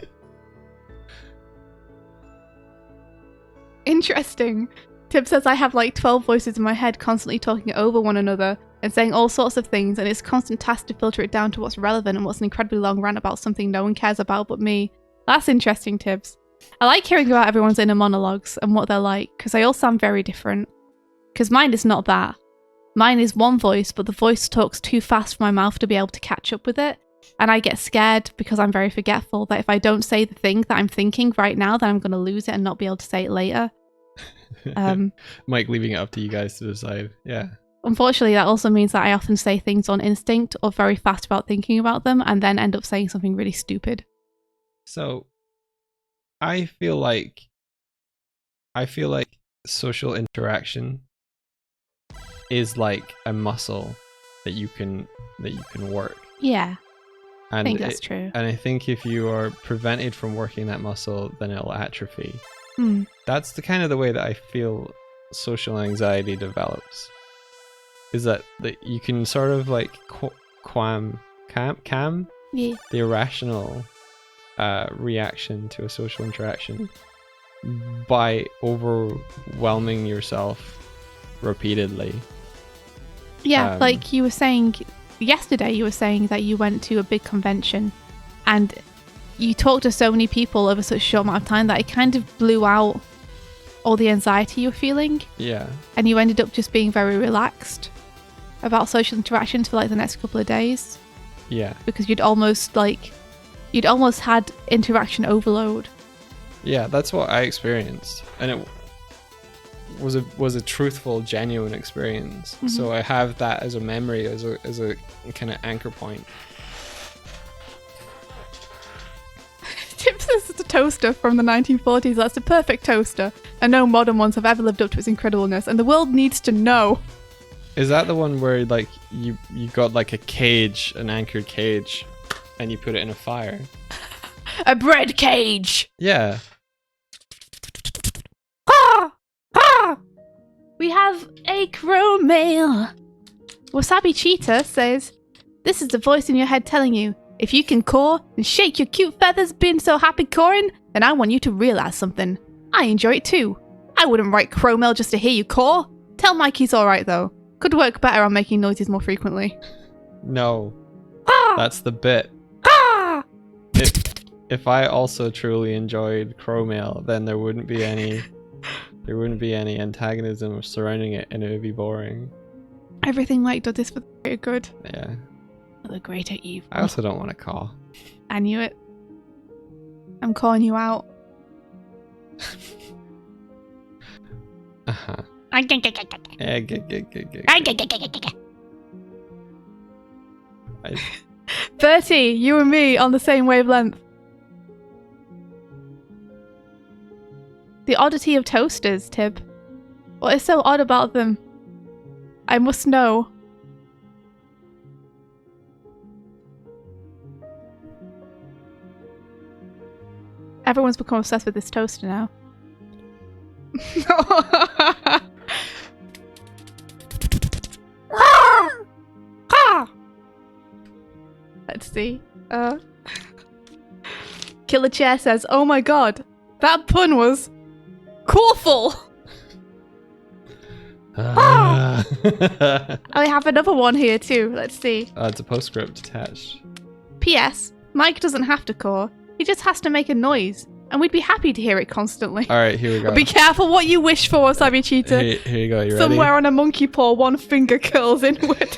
Interesting. Tib says I have like 12 voices in my head constantly talking over one another and saying all sorts of things, and it's a constant task to filter it down to what's relevant and what's an incredibly long rant about something no one cares about but me. That's interesting, Tibbs. I like hearing about everyone's inner monologues and what they're like, because they all sound very different. Because mine is not that. Mine is one voice, but the voice talks too fast for my mouth to be able to catch up with it. And I get scared because I'm very forgetful that if I don't say the thing that I'm thinking right now, then I'm going to lose it and not be able to say it later. Mike leaving it up to you guys to decide. Yeah. Unfortunately, that also means that I often say things on instinct or very fast about thinking about them and then end up saying something really stupid. So I feel like social interaction is like a muscle that you can work. Yeah, And I think that's true. And I think if you are prevented from working that muscle, then it'll atrophy. Mm. That's the kind of the way that I feel social anxiety develops. Is that you can sort of like cam Yeah. the irrational reaction to a social interaction by overwhelming yourself repeatedly. Yeah, like you were saying yesterday, you were saying that you went to a big convention and you talked to so many people over such a short amount of time that it kind of blew out all the anxiety you were feeling. Yeah. And you ended up just being very relaxed about social interactions for like the next couple of days. Yeah. Because you'd almost had interaction overload. Yeah, that's what I experienced. And it was a truthful, genuine experience. Mm-hmm. So I have that as a memory, as a kind of anchor point. Tim says it's a toaster from the 1940s. That's the perfect toaster. And no modern ones have ever lived up to its incredibleness. And the world needs to know. Is that the one where like you got like a cage, an anchored cage, and you put it in a fire? A bread cage! Yeah. Ah! Ah! We have a crow mail. Wasabi Cheetah says, "This is the voice in your head telling you, if you can caw and shake your cute feathers being so happy cawing, then I want you to realize something. I enjoy it too. I wouldn't write crow mail just to hear you caw. Tell Mike he's alright though. Could work better on making noises more frequently." No. Ah! That's the bit. Ah! If I also truly enjoyed crow mail, then there wouldn't be any antagonism surrounding it, and it would be boring. Everything Mike does is for the greater good. Yeah. For the greater evil. I also don't want to call. I knew it. I'm calling you out. Uh-huh. Bertie, you and me on the same wavelength. The oddity of toasters, Tib. What is so odd about them? I must know. Everyone's become obsessed with this toaster now. Let's see. Killer Chair says, "Oh my god, that pun was coolful." I have another one here too. Let's see. It's a postscript attached. P.S. Mike doesn't have to caw. He just has to make a noise, and we'd be happy to hear it constantly. All right, here we go. Be careful what you wish for, Wasabi Cheetah. Here you go. You ready? Somewhere on a monkey paw, one finger curls inward.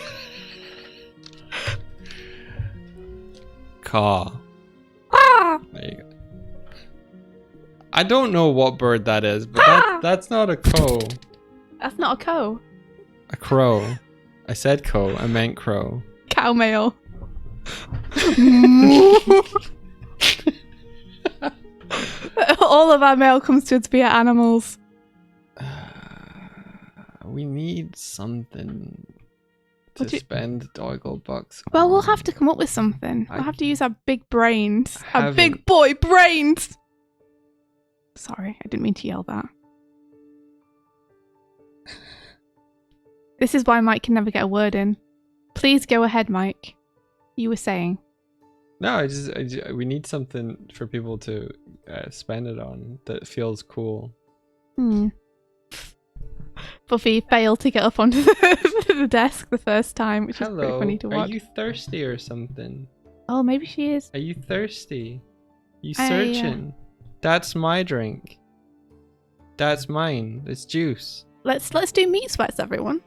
Caw. Ah! There you go. I don't know what bird that is, but that's not a crow. That's not a cow. A crow. I said cow. I meant crow. Cow male. All of our mail comes to us via animals. We need something Would you- spend Doig bucks. Well, we'll on. have to come up with something. We'll have to use our big brains. Our haven't. big boy brains! Sorry, I didn't mean to yell that. This is why Mike can never get a word in. Please go ahead, Mike. You were saying. No, we need something for people to spend it on that feels cool. Buffy failed to get up onto the desk the first time, which is pretty funny to watch. Are you thirsty or something? Oh, maybe she is. Are you thirsty? You I, searching? That's my drink. That's mine. It's juice. Let's do meat sweats, everyone.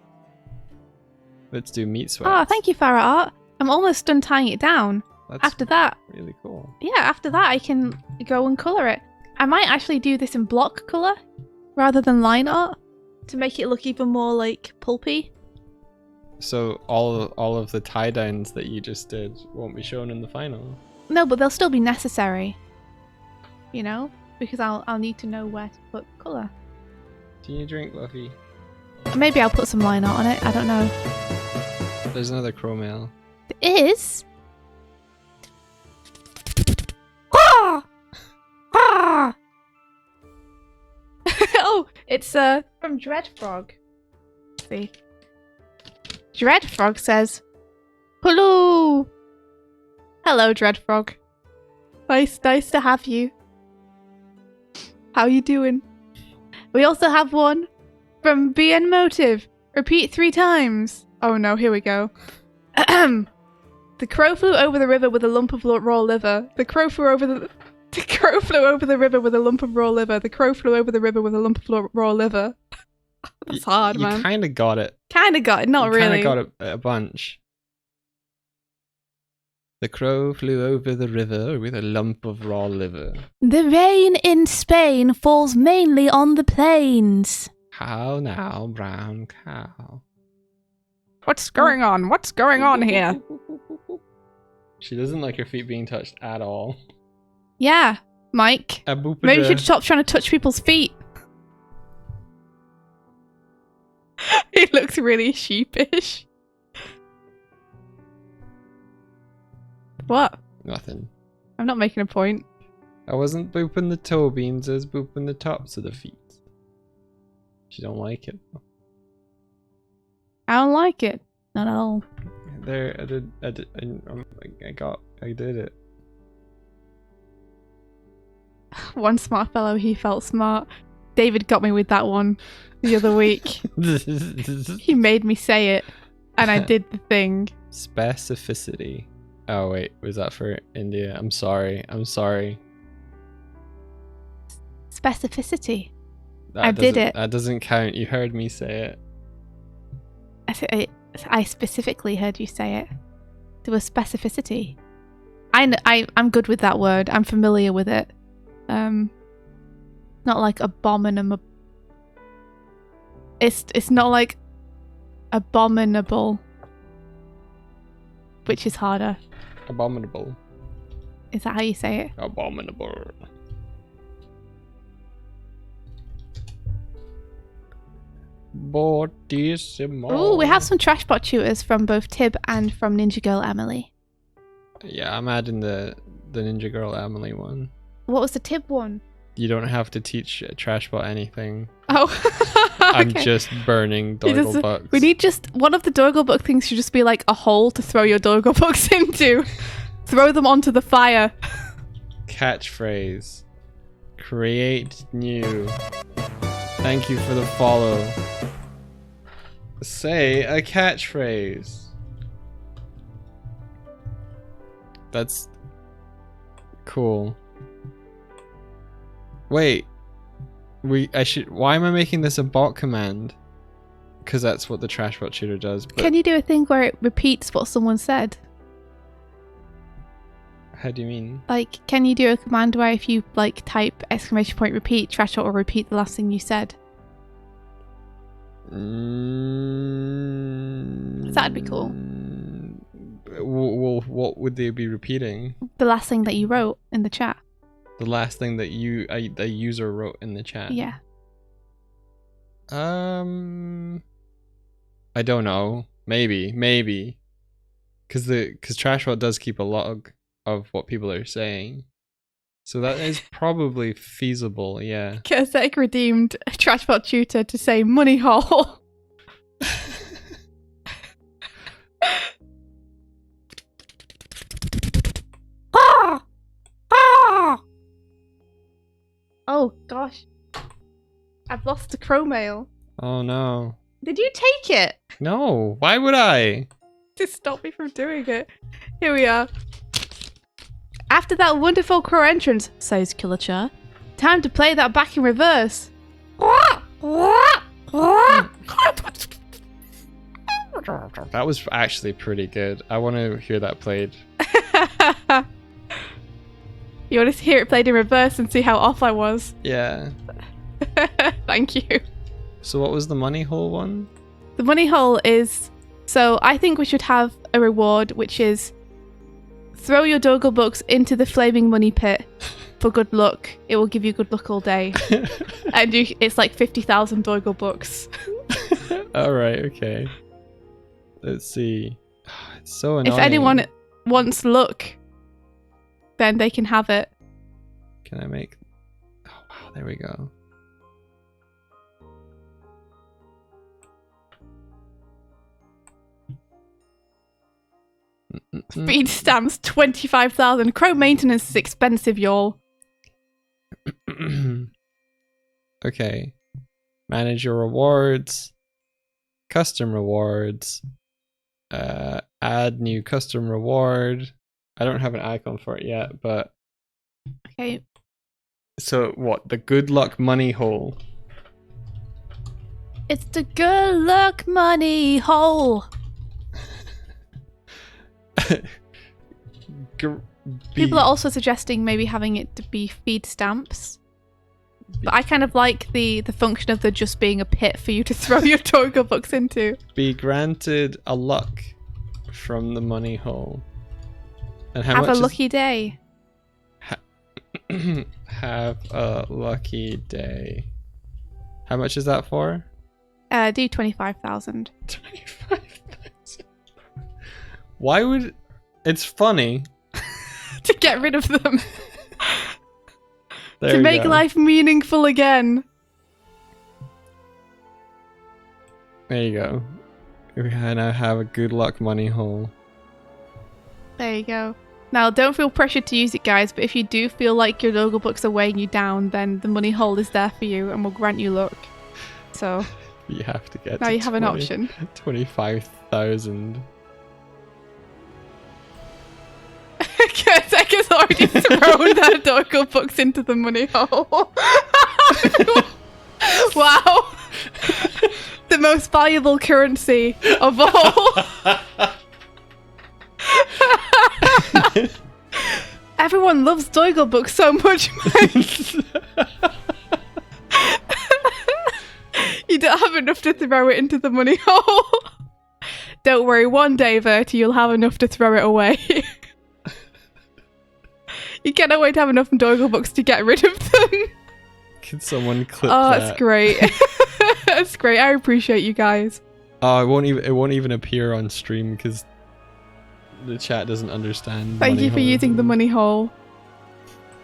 Let's do meat sweats. Oh, thank you, Farrah Art. I'm almost done tying it down. That's After that, really cool. yeah, after that I can go and colour it. I might actually do this in block colour rather than line art to make it look even more like pulpy. So all of the tie downs that you just did won't be shown in the final. No, but they'll still be necessary. You know, because I'll need to know where to put colour. Do you drink, Buffy? Maybe I'll put some line art on it. I don't know. There's another crow mail. There is. Ah! Ah! Oh, it's from Dreadfrog. Let's see. Dreadfrog says, "Hello, hello, Dreadfrog. Nice to have you. How you doing?" We also have one from BN Motive. Repeat 3 times. Oh no, here we go. The crow flew over the river with a lump of raw liver. The crow flew over the river with a lump of raw liver. The crow flew over the river with a lump of raw liver. That's hard, man. You kind of got it. Kind of got it, not really. You kind of got it a bunch. The crow flew over the river with a lump of raw liver. The rain in Spain falls mainly on the plains. How now, brown cow? What's going on? What's going on here? She doesn't like her feet being touched at all. Yeah, Mike. Maybe you should stop trying to touch people's feet. He looks really sheepish. What? Nothing. I'm not making a point. I wasn't booping the toe beams, I was booping the tops of the feet. She don't like it. I don't like it. Not at all. There, I did it. One smart fellow, he felt smart. David got me with that one the other week. He made me say it, and I did the thing. Specificity. Oh wait, was that for India? I'm sorry. Specificity. That I did it. That doesn't count. You heard me say it. I specifically heard you say it. There was specificity. I'm good with that word. I'm familiar with it. Not like abominable. It's not like abominable, which is harder. Abominable. Is that how you say it? Abominable. Oh, we have some Trashbot tutors from both Tib and from Ninja Girl Emily. Yeah, I'm adding the Ninja Girl Emily one. What was the Tib one? You don't have to teach Trashbot anything. Oh. I'm Okay. just burning Doigle bucks. We need one of the Doigle book things should just be like a hole to throw your Doigle books into. Throw them onto the fire. Catchphrase. Create new. Thank you for the follow. Say a catchphrase. That's cool. Wait. Why am I making this a bot command? Because that's what the Trashbot tutor does. But Can you do a thing where it repeats what someone said? how do you mean? Like, can you do a command where if you like type exclamation point repeat, Trashbot will repeat the last thing you said? That'd be cool. Well, what would they be repeating? The last thing that you wrote in the chat. The last thing that the user wrote in the chat. Yeah. I don't know. Maybe. Because Trashbot does keep a log of what people are saying. So that is probably feasible, yeah. Kersek redeemed Trashbot Tutor to say money hole. Ah! Ah! Oh gosh. I've lost the crow mail. Oh no. Did you take it? No, why would I? To stop me from doing it. Here we are. After that wonderful crow entrance, says Killer, time to play that back in reverse. That was actually pretty good. I want to hear that played. You want to hear it played in reverse and see how off I was? Yeah. Thank you. So what was the money hole one? The money hole is... So I think we should have a reward, which is throw your Dogle books into the flaming money pit for good luck. It will give you good luck all day. And it's like 50,000 Dogle books. Alright, okay. Let's see. It's so annoying. If anyone wants luck, then they can have it. Can I make... Oh wow, there we go. Feed stamps 25,000. Crow maintenance is expensive, y'all. Okay. Manage your rewards. Custom rewards. Add new custom reward. I don't have an icon for it yet, but... Okay. So what? The good luck money hole. It's the good luck money hole. People are also suggesting maybe having it to be feed stamps. But I kind of like the function of there just being a pit for you to throw your Dogle books into. Be granted a luck from the money hole. And how Have much a lucky day. Have a lucky day. How much is that for? Do 25,000. 25,000. Why would... It's funny. To get rid of them. There to we make go. life meaningful again. There you go. We now have a good luck money hole. There you go. Now, don't feel pressured to use it, guys, but if you do feel like your Dogle books are weighing you down, then the money hole is there for you and will grant you luck. So... You have to get now to you have an option. 25,000. Kurtek has already thrown their Dogle books into the money hole. Wow. The most valuable currency of all. Everyone loves Dogle books so much, Mike. You don't have enough to throw it into the money hole. Don't worry, one day, Verti, you'll have enough to throw it away. You cannot wait to have enough Dogle books to get rid of them. Can someone clip Oh, that? that's great. That's great. I appreciate you guys. Oh, it won't even appear on stream because the chat doesn't understand. Thank you for using the money hole.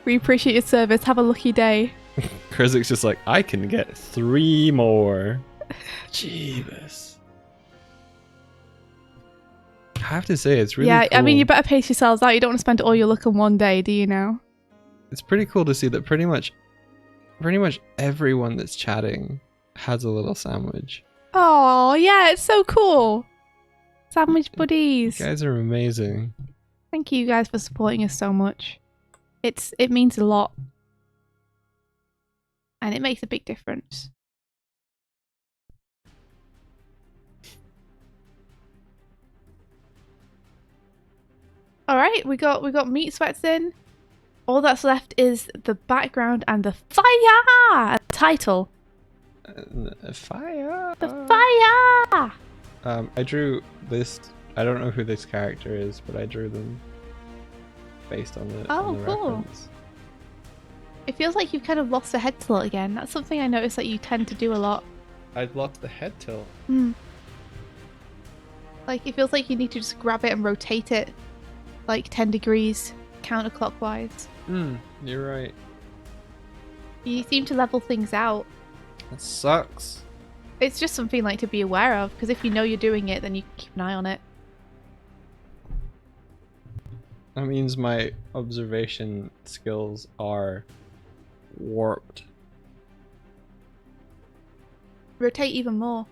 We appreciate your service. Have a lucky day. Krizik's just like, I can get 3 more. Jeebus. I have to say, it's really yeah, cool. I mean, you better pace yourselves out. You don't want to spend all your luck in one day, do you now? It's pretty cool to see that pretty much everyone that's chatting has a little sandwich. Oh, yeah, it's so cool. Sandwich buddies. You guys are amazing. Thank you guys for supporting us so much. It means a lot. And it makes a big difference. Alright, we got meat sweats in. All that's left is the background and the fire title. Fire! The fire! I drew this. I don't know who this character is, but I drew them based on the, Oh, on the cool. reference. It feels like you've kind of lost a head tilt again. That's something I noticed that you tend to do a lot. I'd lost the head tilt. Hmm. Like, it feels like you need to just grab it and rotate it like 10 degrees counterclockwise. You're right. You seem to level things out. That sucks. It's just something like to be aware of, because if you know you're doing it, then you can keep an eye on it. That means my observation skills are warped. Rotate even more.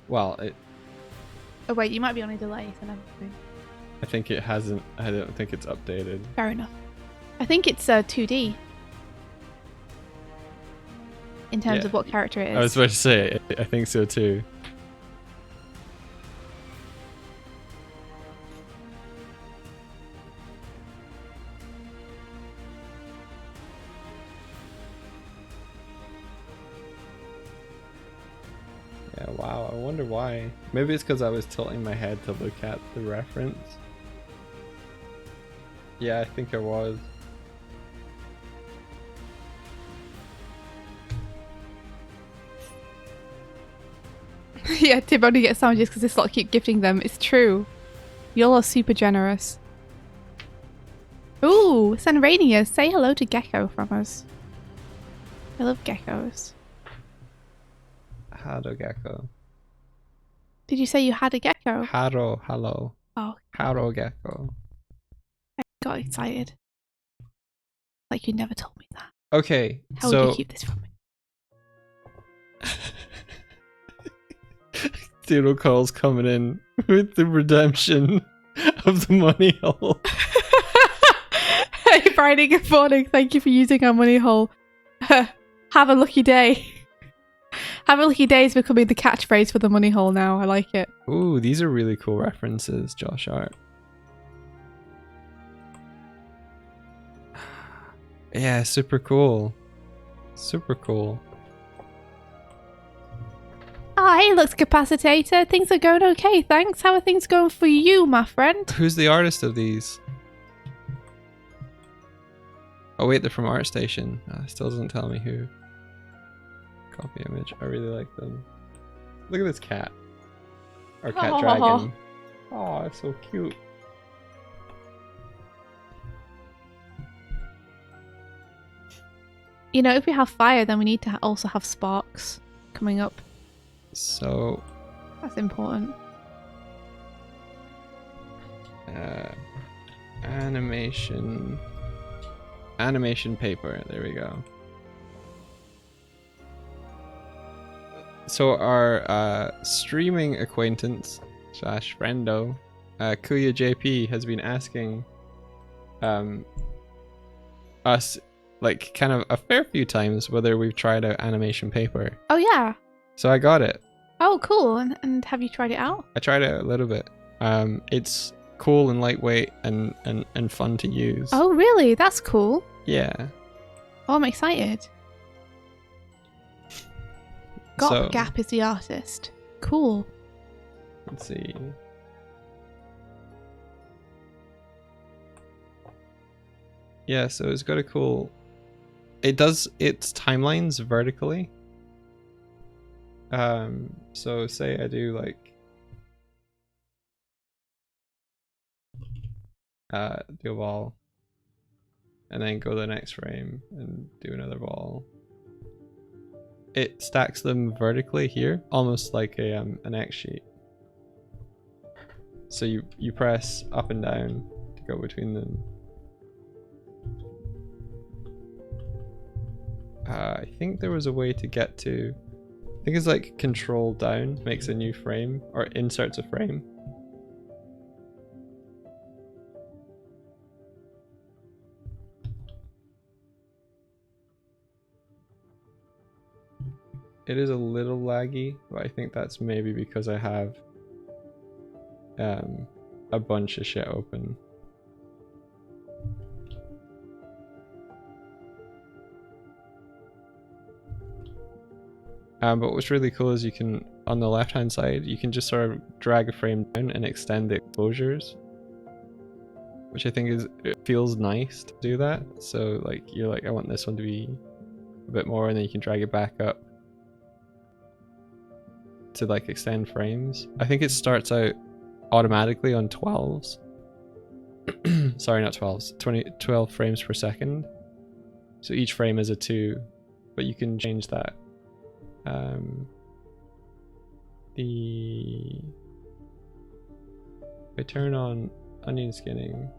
Well, it. Oh wait, you might be on a delay, so never mind. I think it hasn't. I don't think it's updated. Fair enough. I think it's 2D. In terms of what character it is. I was about to say, I think so too. Yeah, wow, I wonder why. Maybe it's because I was tilting my head to look at the reference. Yeah, I think I was. Yeah, Tib only gets sandwiches because this lot keep gifting them. It's true. Y'all are super generous. Ooh, Sanrania, say hello to Gecko from us. I love geckos. Hado Gecko. Did you say you had a gecko? Haro, hello. Oh, Haro Gecko. I got excited. Like you never told me that. Okay, How so would you keep this from me? Doodle Calls coming in with the redemption of the money hole. Hey Friday, good morning. Thank you for using our money hole. Have a lucky day. Have a lucky day is becoming the catchphrase for the money hole now. I like it. Ooh, these are really cool references, Josh Art. Yeah, super cool. Super cool. Oh, hey, Lux Capacitator. Things are going okay, thanks. How are things going for you, my friend? Who's the artist of these? Oh wait, they're from ArtStation. It still doesn't tell me who. Copy image. I really like them. Look at this cat. Or cat dragon. Oh, it's so cute. You know, if we have fire, then we need to also have sparks coming up. So... That's important. Animation paper. There we go. So our streaming acquaintance / friendo, Kuya JP, has been asking us like kind of a fair few times whether we've tried out animation paper. Oh, yeah. So I got it. Oh, cool. And have you tried it out? I tried it a little bit. It's cool and lightweight and fun to use. Oh, really? That's cool. Yeah. Oh, I'm excited. Gap is the artist. Cool. Let's see. Yeah, so it's got a cool... It does its timelines vertically. So say I do like... do a ball. And then go to the next frame and do another ball. It stacks them vertically here, almost like a an X sheet. So you press up and down to go between them. I think there was a way to get to... I think it's like control down makes a new frame, or inserts a frame. It is a little laggy, but I think that's maybe because I have a bunch of shit open. But what's really cool is you can, on the left hand side, you can just sort of drag a frame down and extend the exposures. Which I think it feels nice to do that. So like you're like, I want this one to be a bit more, and then you can drag it back up. to like extend frames. I think it starts out automatically on 12s. Sorry, not 12s. 12 frames per second. So each frame is a 2, but you can change that. If I turn on onion skinning.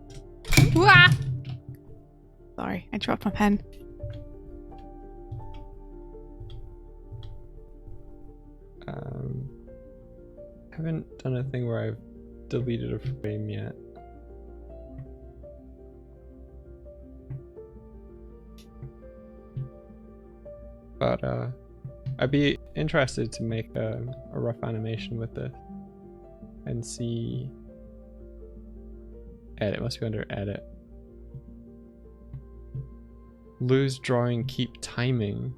Wah! Sorry, I dropped my pen. Haven't done a thing where I've deleted a frame yet. But I'd be interested to make a rough animation with this and see. Edit, must be under edit. Lose drawing, keep timing.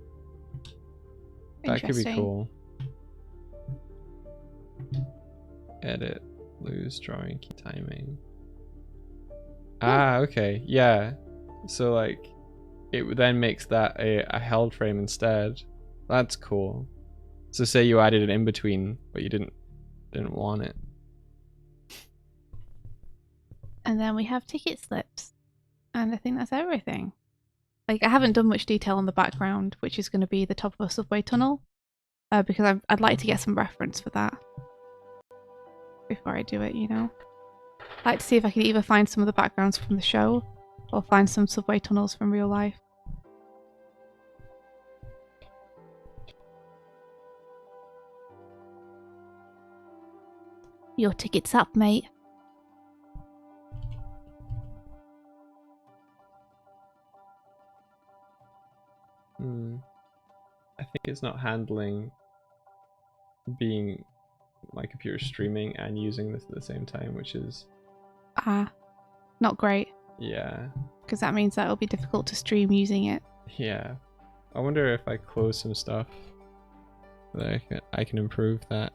That could be Interesting. cool. Edit, lose drawing, keep timing. Ah, okay, yeah. So like, it then makes that a held frame instead. That's cool. So say you added an in between, but you didn't want it. And then we have ticket slips. And I think that's everything. Like, I haven't done much detail on the background, which is going to be the top of a subway tunnel. Because I'd like to get some reference for that. Before I do it, you know? I'd like to see if I can either find some of the backgrounds from the show, or find some subway tunnels from real life. Your ticket's up, mate. I think it's not handling being my computer streaming and using this at the same time, which is Not great. yeah. Because that means that it'll be difficult to stream using it. Yeah. I wonder if I close some stuff that I can improve that.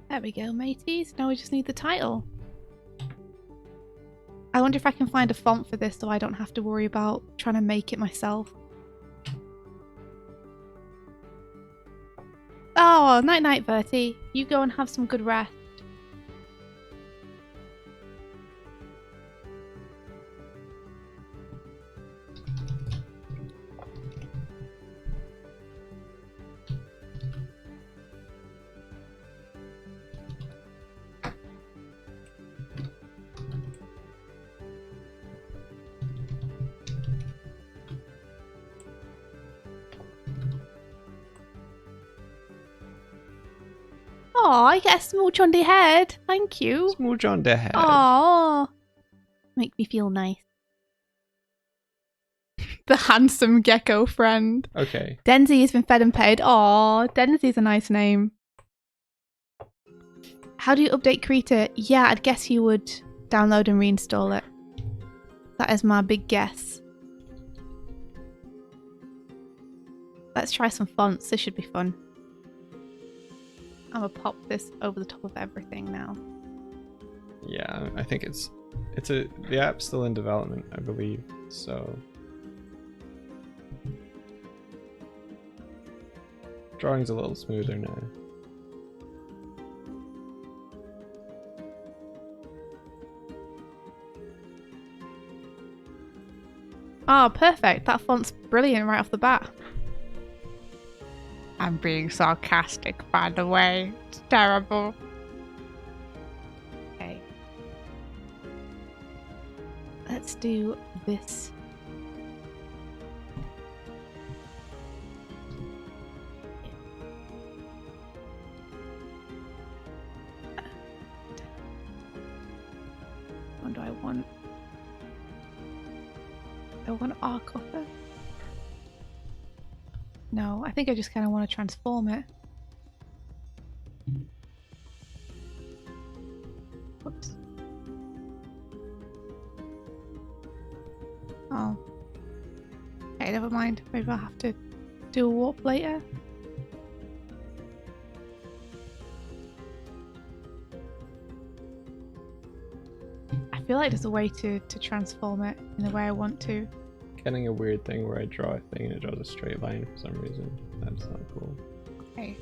There we go, mateys. Now we just need the title. I wonder if I can find a font for this so I don't have to worry about trying to make it myself. Oh, night night, Bertie. You go and have some good rest. Oh, I get a smooch on the head. Thank you. Smooch on the head. Oh, make me feel nice. The handsome gecko friend. Okay. Denzi has been fed and paid. Oh, Denzi's a nice name. How do you update Krita? Yeah, I'd guess you would download and reinstall it. That is my big guess. Let's try some fonts. This should be fun. I'm gonna pop this over the top of everything now. Yeah, I think the app's still in development, I believe. So drawing's a little smoother now. Oh, perfect. That font's brilliant right off the bat. I'm being sarcastic, by the way. It's terrible. Okay. Let's do this. What do I want? Do I want arc upper? No, I think I just kind of want to transform it. Whoops. Oh. Okay, never mind. Maybe I'll have to do a warp later. I feel like there's a way to transform it in the way I want to. Getting a weird thing where I draw a thing and it draws a straight line for some reason. That's not cool. Okay.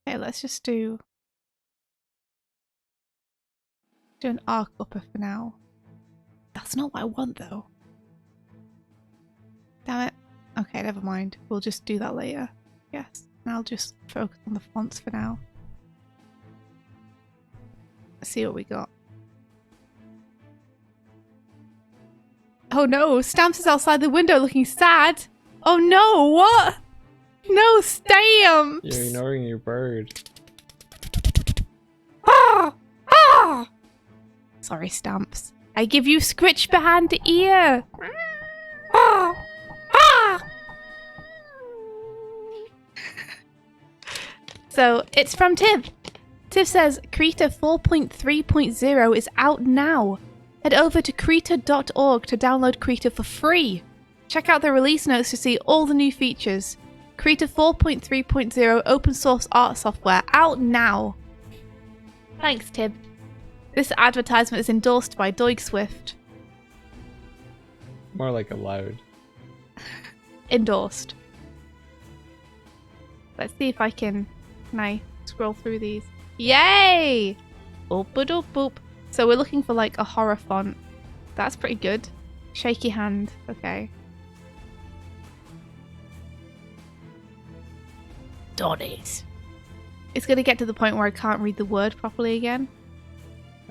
Okay, let's just do an arc upper for now. That's not what I want though. Damn it. Okay, never mind. We'll just do that later. Yes. And I'll just focus on the fonts for now. Let's see what we got. Oh no, Stamps is outside the window looking sad. Oh no, what? No, Stamps! You're ignoring your bird. Ah! Ah! Sorry, Stamps. I give you scritch behind the ear. Ah! Ah! So, it's from Tib. Tib says, Krita 4.3.0 is out now. Head over to krita.org to download Krita for free. Check out the release notes to see all the new features. Krita 4.3.0 open source art software out now. Thanks, Tib. This advertisement is endorsed by Doig Swift. More like allowed. Endorsed. Let's see if I can I scroll through these. Yay! Boop boop boop. So we're looking for like a horror font. That's pretty good. Shaky hand. Okay. Donnie's. It's gonna get to the point where I can't read the word properly again.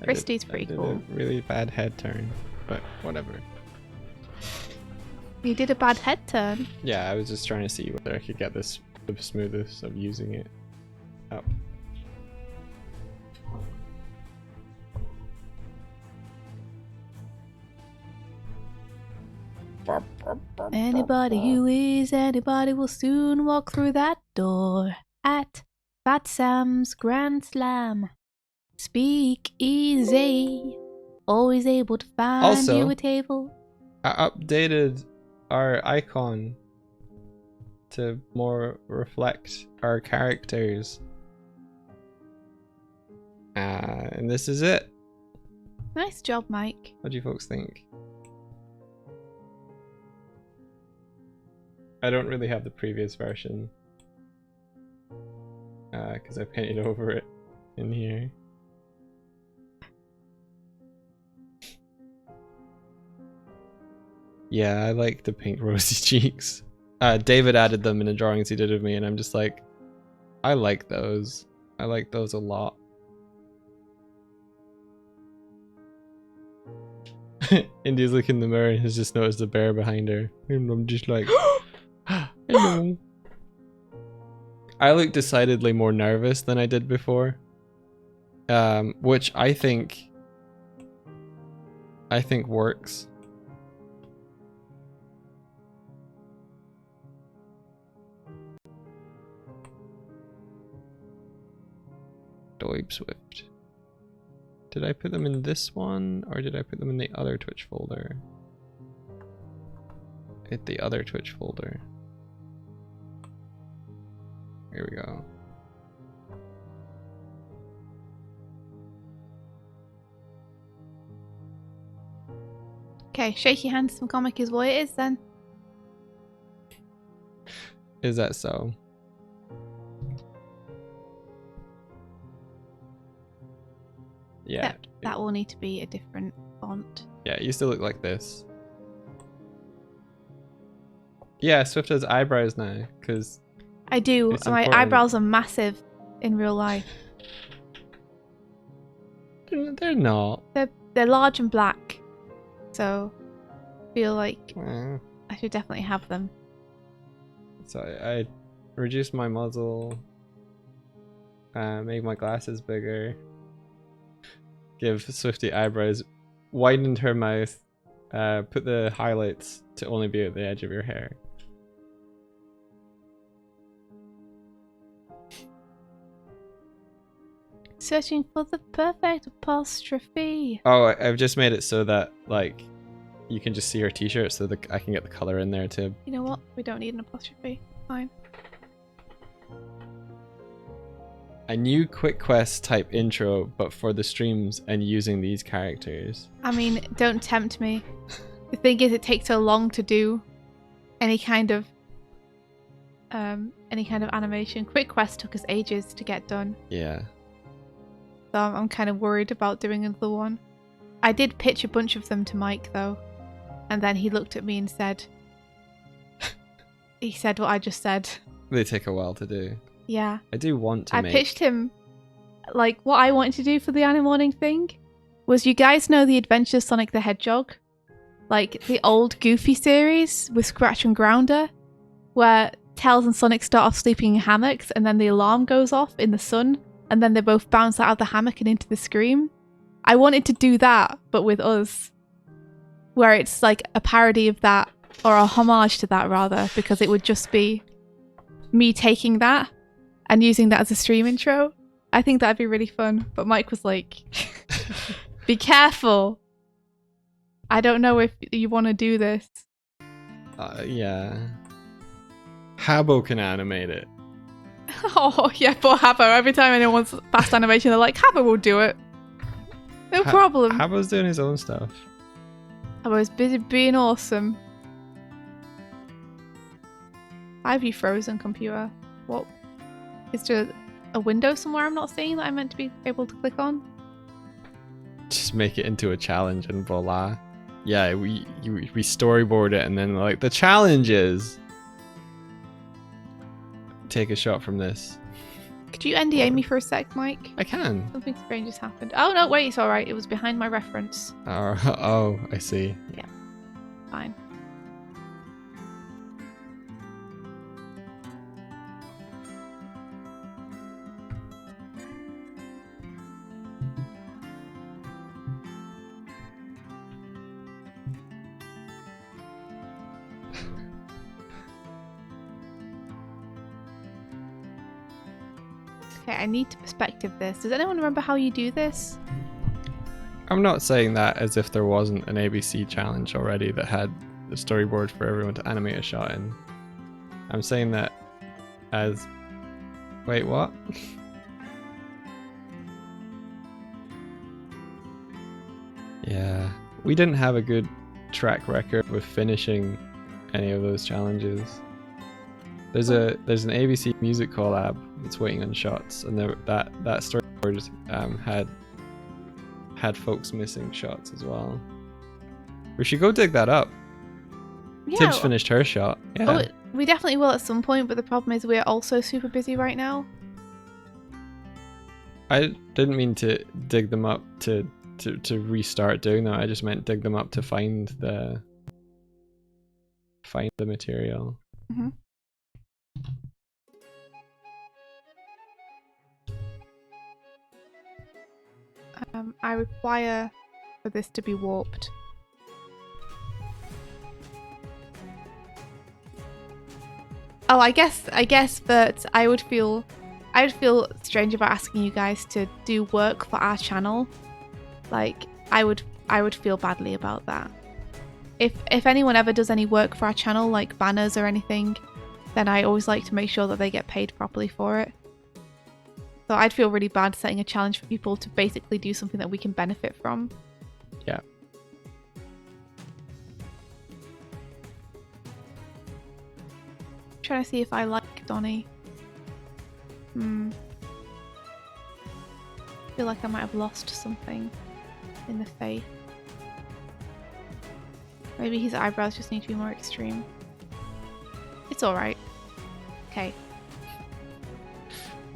Christie's pretty cool. A really bad head turn, but whatever. You did a bad head turn. Yeah, I was just trying to see whether I could get this the smoothest of using it up. Anybody who is anybody will soon walk through that door at Fat Sam's Grand Slam. Speak easy. Always able to find Also, you a table. I updated our icon to more reflect our characters. And this is it. Nice job, Mike. What do you folks think? I don't really have the previous version because I painted over it in here. Yeah, I like the pink rosy cheeks. David added them in the drawings he did of me, and I'm just like, I like those. I like those a lot. Indy's looking in the mirror and has just noticed a bear behind her. And I'm just like, hello. I look decidedly more nervous than I did before. Which I think works. Doig Swift. Did I put them in this one, or did I put them in the other Twitch folder? Hit the other Twitch folder. Here we go. Okay, shaky hands from comic is what it is then. Is that so? Yeah. Except that will need to be a different font. Yeah, it used to look like this. Yeah, Swift has eyebrows now, because I do. it's My important. eyebrows are massive in real life. They're not. They're large and black. So I feel like Eh. I should definitely have them. So I reduced my muzzle, made my glasses bigger, give Swifty eyebrows, widened her mouth, put the highlights to only be at the edge of your hair. Searching for the perfect apostrophe. Oh, I've just made it so that like you can just see her t-shirt, so that I can get the color in there too. You know what? We don't need an apostrophe. Fine. A new quick quest type intro, but for the streams and using these characters. I mean, don't tempt me. The thing is, it takes so long to do any kind of animation. Quick quest took us ages to get done. Yeah. So I'm kind of worried about doing another one. I did pitch a bunch of them to Mike though, and then he looked at me and said, he said what I just said. They take a while to do. Yeah. I do want to I make... pitched him, like, what I wanted to do for the animorning thing was, you guys know the Adventures Sonic the Hedgehog? Like, the old Goofy series with Scratch and Grounder, where Tails and Sonic start off sleeping in hammocks and then the alarm goes off in the sun and then they both bounce out of the hammock and into the scream. I wanted to do that, but with us, where it's like a parody of that, or a homage to that rather, because it would just be me taking that and using that as a stream intro. I think that'd be really fun. But Mike was like, be careful. I don't know if you want to do this. Yeah. Habbo can animate it. Oh, yeah, poor Habbo. Every time anyone's fast animation, they're like, Habbo will do it. No problem. Habbo's doing his own stuff. Habbo's busy being awesome. Why have you frozen, computer? What? Is there a window somewhere I'm not seeing that I'm meant to be able to click on? Just make it into a challenge and voila. Yeah, we storyboard it and then like the challenge is take a shot from this. Could you NDA me for a sec, Mike? I can. Something strange has happened. Oh no, wait, it's alright. It was behind my reference. Oh, I see. Yeah. Fine. Okay, I need to perspective this. Does anyone remember how you do this? I'm not saying that as if there wasn't an ABC challenge already that had the storyboard for everyone to animate a shot in. I'm saying that as... Wait, what? Yeah, we didn't have a good track record with finishing any of those challenges. There's an ABC music collab that's waiting on shots, and that storyboard had folks missing shots as well. We should go dig that up. Yeah. Tibbs finished her shot. Yeah. Oh, we definitely will at some point, but the problem is we're also super busy right now. I didn't mean to dig them up to restart doing that. I just meant dig them up to find the material. Mm-hmm. I require for this to be warped. Oh, I guess that I would feel strange about asking you guys to do work for our channel. Like, I would feel badly about that. If anyone ever does any work for our channel, like banners or anything, then I always like to make sure that they get paid properly for it. So I'd feel really bad setting a challenge for people to basically do something that we can benefit from. Yeah. Trying to see if I like Donnie. I feel like I might have lost something in the face. Maybe his eyebrows just need to be more extreme. It's alright. Okay.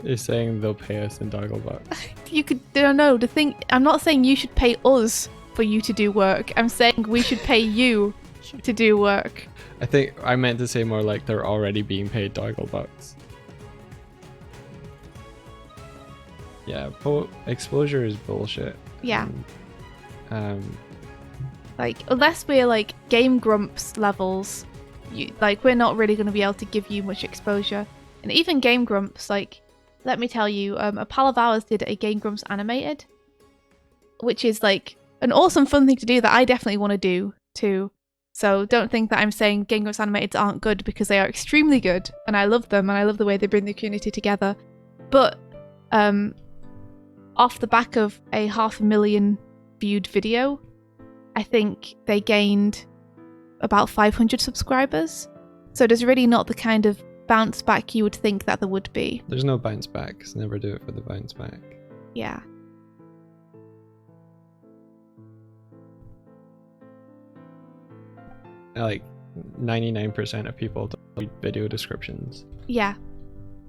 They're saying they'll pay us in Dogglebucks. You could... No, the thing... I'm not saying you should pay us for you to do work. I'm saying we should pay you to do work. I think I meant to say more like they're already being paid Dogglebucks. Yeah, exposure is bullshit. Yeah. And, like, unless we're like Game Grumps levels, we're not really going to be able to give you much exposure. And even Game Grumps, like, let me tell you, a pal of ours did a Game Grumps animated, which is like an awesome fun thing to do that I definitely want to do too. So don't think that I'm saying Game Grumps animateds aren't good, because they are extremely good and I love them and I love the way they bring the community together. But off the back of a 500,000 viewed video, I think they gained about 500 subscribers. So there's really not the kind of bounce back you would think that there would be. There's no bounce back, 'cause never do it for the bounce back. Yeah. Like 99% of people don't read video descriptions. Yeah.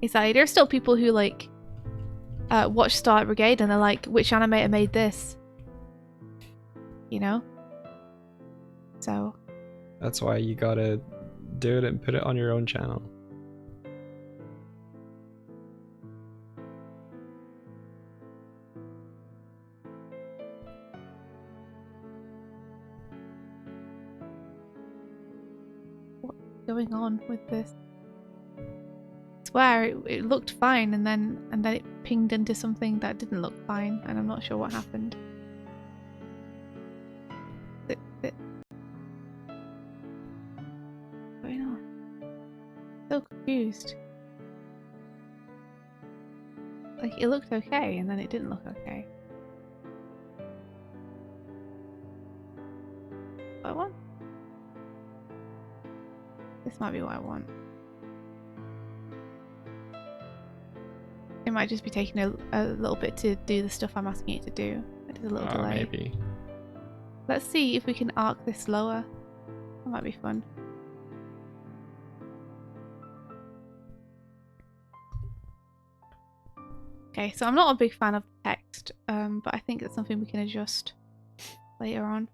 Exactly. There's still people who like watch Star Brigade and they're like, which animator made this? You know? So That's why you gotta do it and put it on your own channel. what's going on with this? I swear it looked fine and then it pinged into something that didn't look fine and I'm not sure what happened. What's going on? So confused. Like it looked okay and then it didn't look okay. What I want? This might be what I want. It might just be taking a little bit to do the stuff I'm asking it to do. It is a little delay. Maybe. Let's see if we can arc this lower. That might be fun. Okay, so I'm not a big fan of text, but I think it's something we can adjust later on.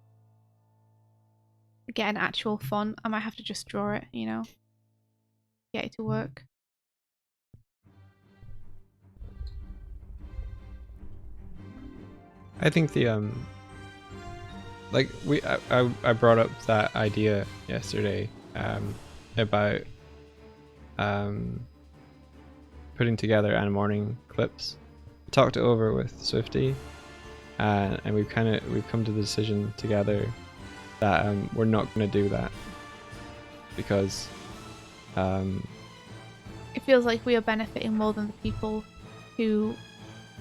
Get an actual font. I might have to just draw it, you know, get it to work. I think the like I brought up that idea yesterday about putting together animorning clips. Talked it over with Swifty, and we've come to the decision together that we're not going to do that because it feels like we are benefiting more than the people who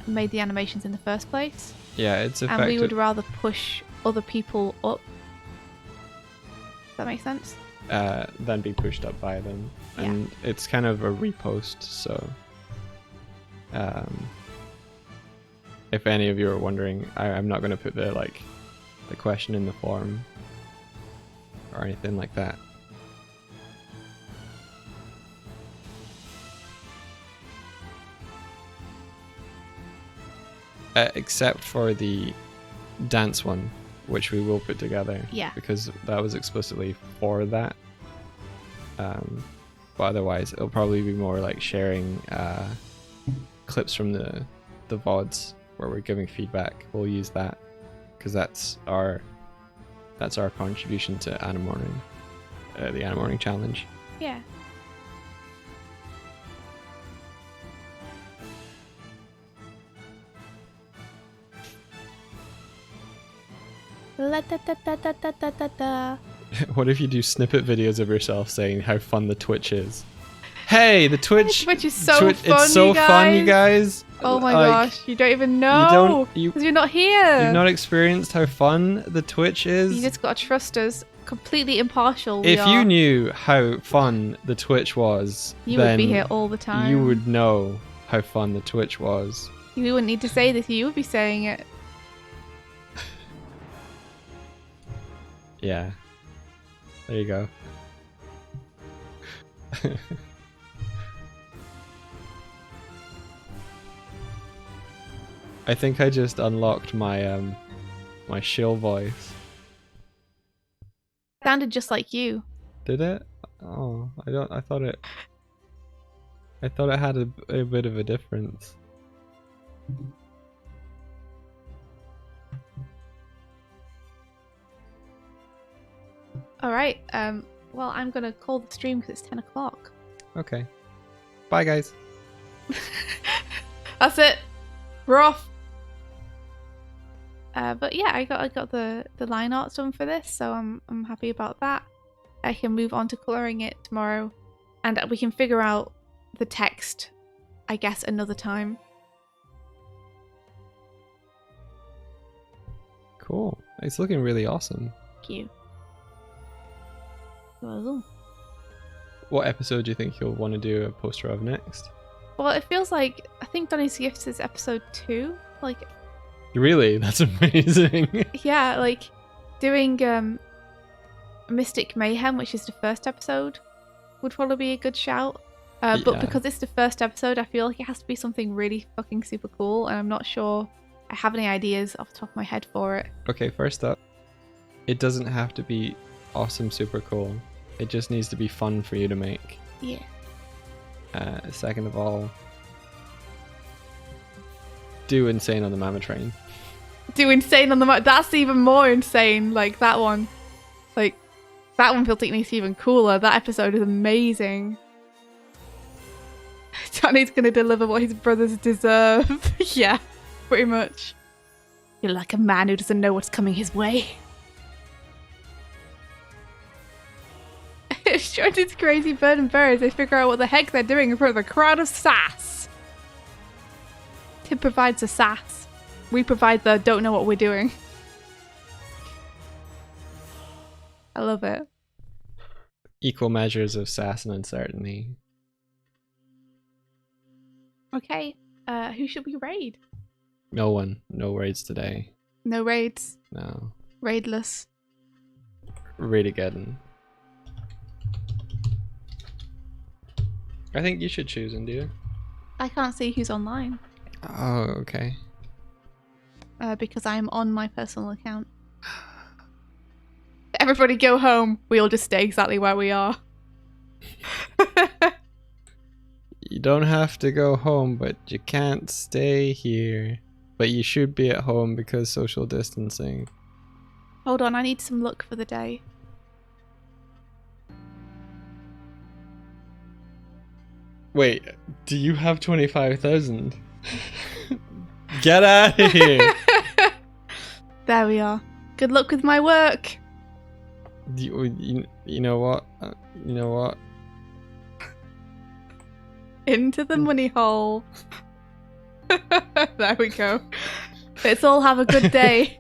made the animations in the first place. Yeah, it's effective. And we would rather push other people up. Does that make sense? Than be pushed up by them. Yeah. And it's kind of a repost, so if any of you are wondering, I'm not going to put the question in the forum or anything like that. Except for the dance one, which we will put together. Yeah. Because that was explicitly for that. But otherwise, it'll probably be more like sharing clips from the VODs where we're giving feedback. We'll use that because that's our contribution to animorning, the animorning challenge. Yeah. La da da da da da da da da. What if you do snippet videos of yourself saying how fun the Twitch is? Hey, the Twitch! Twitch is so fun, it's so fun, you guys! Oh my gosh, you don't even know! Because you're not here! You've not experienced how fun the Twitch is? You just gotta trust us. Completely impartial. If you knew how fun the Twitch was, you would be here all the time. You would know how fun the Twitch was. You wouldn't need to say this, you would be saying it. Yeah. There you go. I think I just unlocked my my shill voice. Sounded just like you. Did it? Oh, I thought it had a bit of a difference. Alright, well, I'm gonna call the stream because it's 10 o'clock. Okay. Bye, guys. That's it. We're off. But yeah, I got the line art done for this, so I'm happy about that. I can move on to colouring it tomorrow, and we can figure out the text, I guess, another time. Cool. It's looking really awesome. Thank you. Well, What episode do you think you'll want to do a poster of next? it feels like I think Donnie's Gifts is episode 2. Like, Really? That's amazing. yeah, like doing Mystic Mayhem, which is the first episode, would probably be a good shout. But Yeah. because it's the first episode, I feel like it has to be something really fucking super cool, and I'm not sure I have any ideas off the top of my head for it. Okay, first up, it doesn't have to be awesome, super cool. It just needs to be fun for you to make. Yeah. Second of all, do Insane on the Mama Train. Do Insane on the that's even more insane. Like that one. Like that one feels like it's even cooler. That episode is amazing. Johnny's gonna deliver what his brothers deserve. Yeah, pretty much. You're like a man who doesn't know what's coming his way. Shorty's crazy bird and birds. They figure out what the heck they're doing in front of a crowd of sass. Tim provides the sass. We provide the don't know what we're doing. I love it. Equal measures of sass and uncertainty. Okay, who should we raid? No one. No raids today. No raids. No. Raidless. Raid again. I think you should choose, India. I can't see who's online. Oh, okay. Because I am on my personal account. Everybody go home. We all just stay exactly where we are. You don't have to go home, but you can't stay here. But you should be at home because social distancing. Hold on, I need some luck for the day. Wait, do you have 25,000? Get out of here! There we are. Good luck with my work. You know what? You know what? Into the money hole. There we go. Let's all have a good day.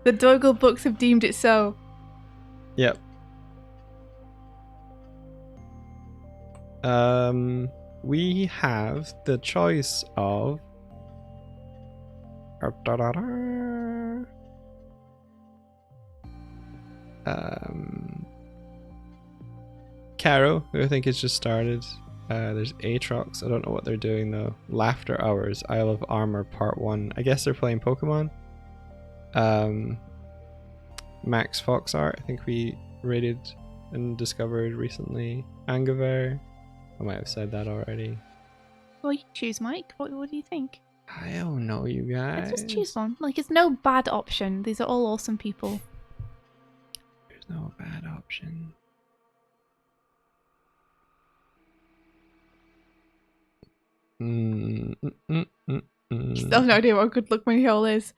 The Doig books have deemed it so. Yep. We have the choice of Caro, who I think has just started. There's Aatrox, I don't know what they're doing though. Laughter Hours, Isle of Armor Part 1. I guess they're playing Pokemon. Max Fox Art, I think we rated and discovered recently. Angaver, I might have said that already. Well, you choose, Mike. What do you think? I don't know, you guys. Let's just choose one. Like, it's no bad option. These are all awesome people. There's no bad option. Still have no idea what a good luck money hole is.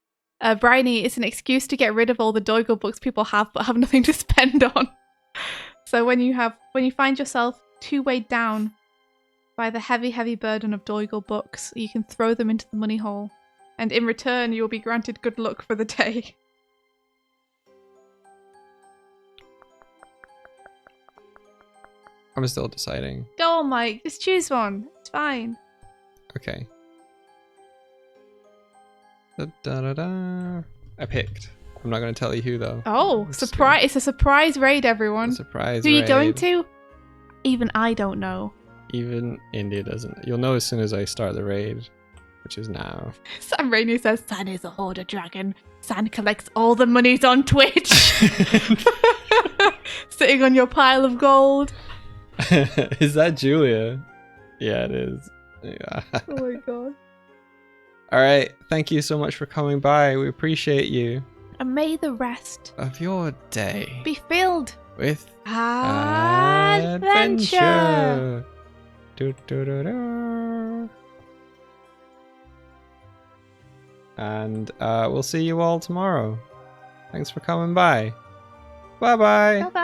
Bryony, it's an excuse to get rid of all the Doig books people have but have nothing to spend on. So when you find yourself too weighed down by the heavy burden of Doig books, you can throw them into the money hole, and in return you will be granted good luck for the day. I'm still deciding. Go on, Mike. Just choose one. It's fine. Okay. I picked. I'm not going to tell you who though. Oh, surprise! It's a surprise raid, everyone. Surprise Who are you raid. going to? Even I don't know. Even India doesn't. You'll know as soon as I start the raid, which is now. Sam Rainey says, San is a hoarder dragon. San collects all the monies on Twitch. Sitting on your pile of gold. Is that Julia? Yeah, it is. Yeah. Oh my god. All right. Thank you so much for coming by. We appreciate you. And may the rest Of your day be filled with adventure. adventure. Do, do, do, do. And we'll see you all tomorrow. Thanks for coming by. Bye bye. Bye bye.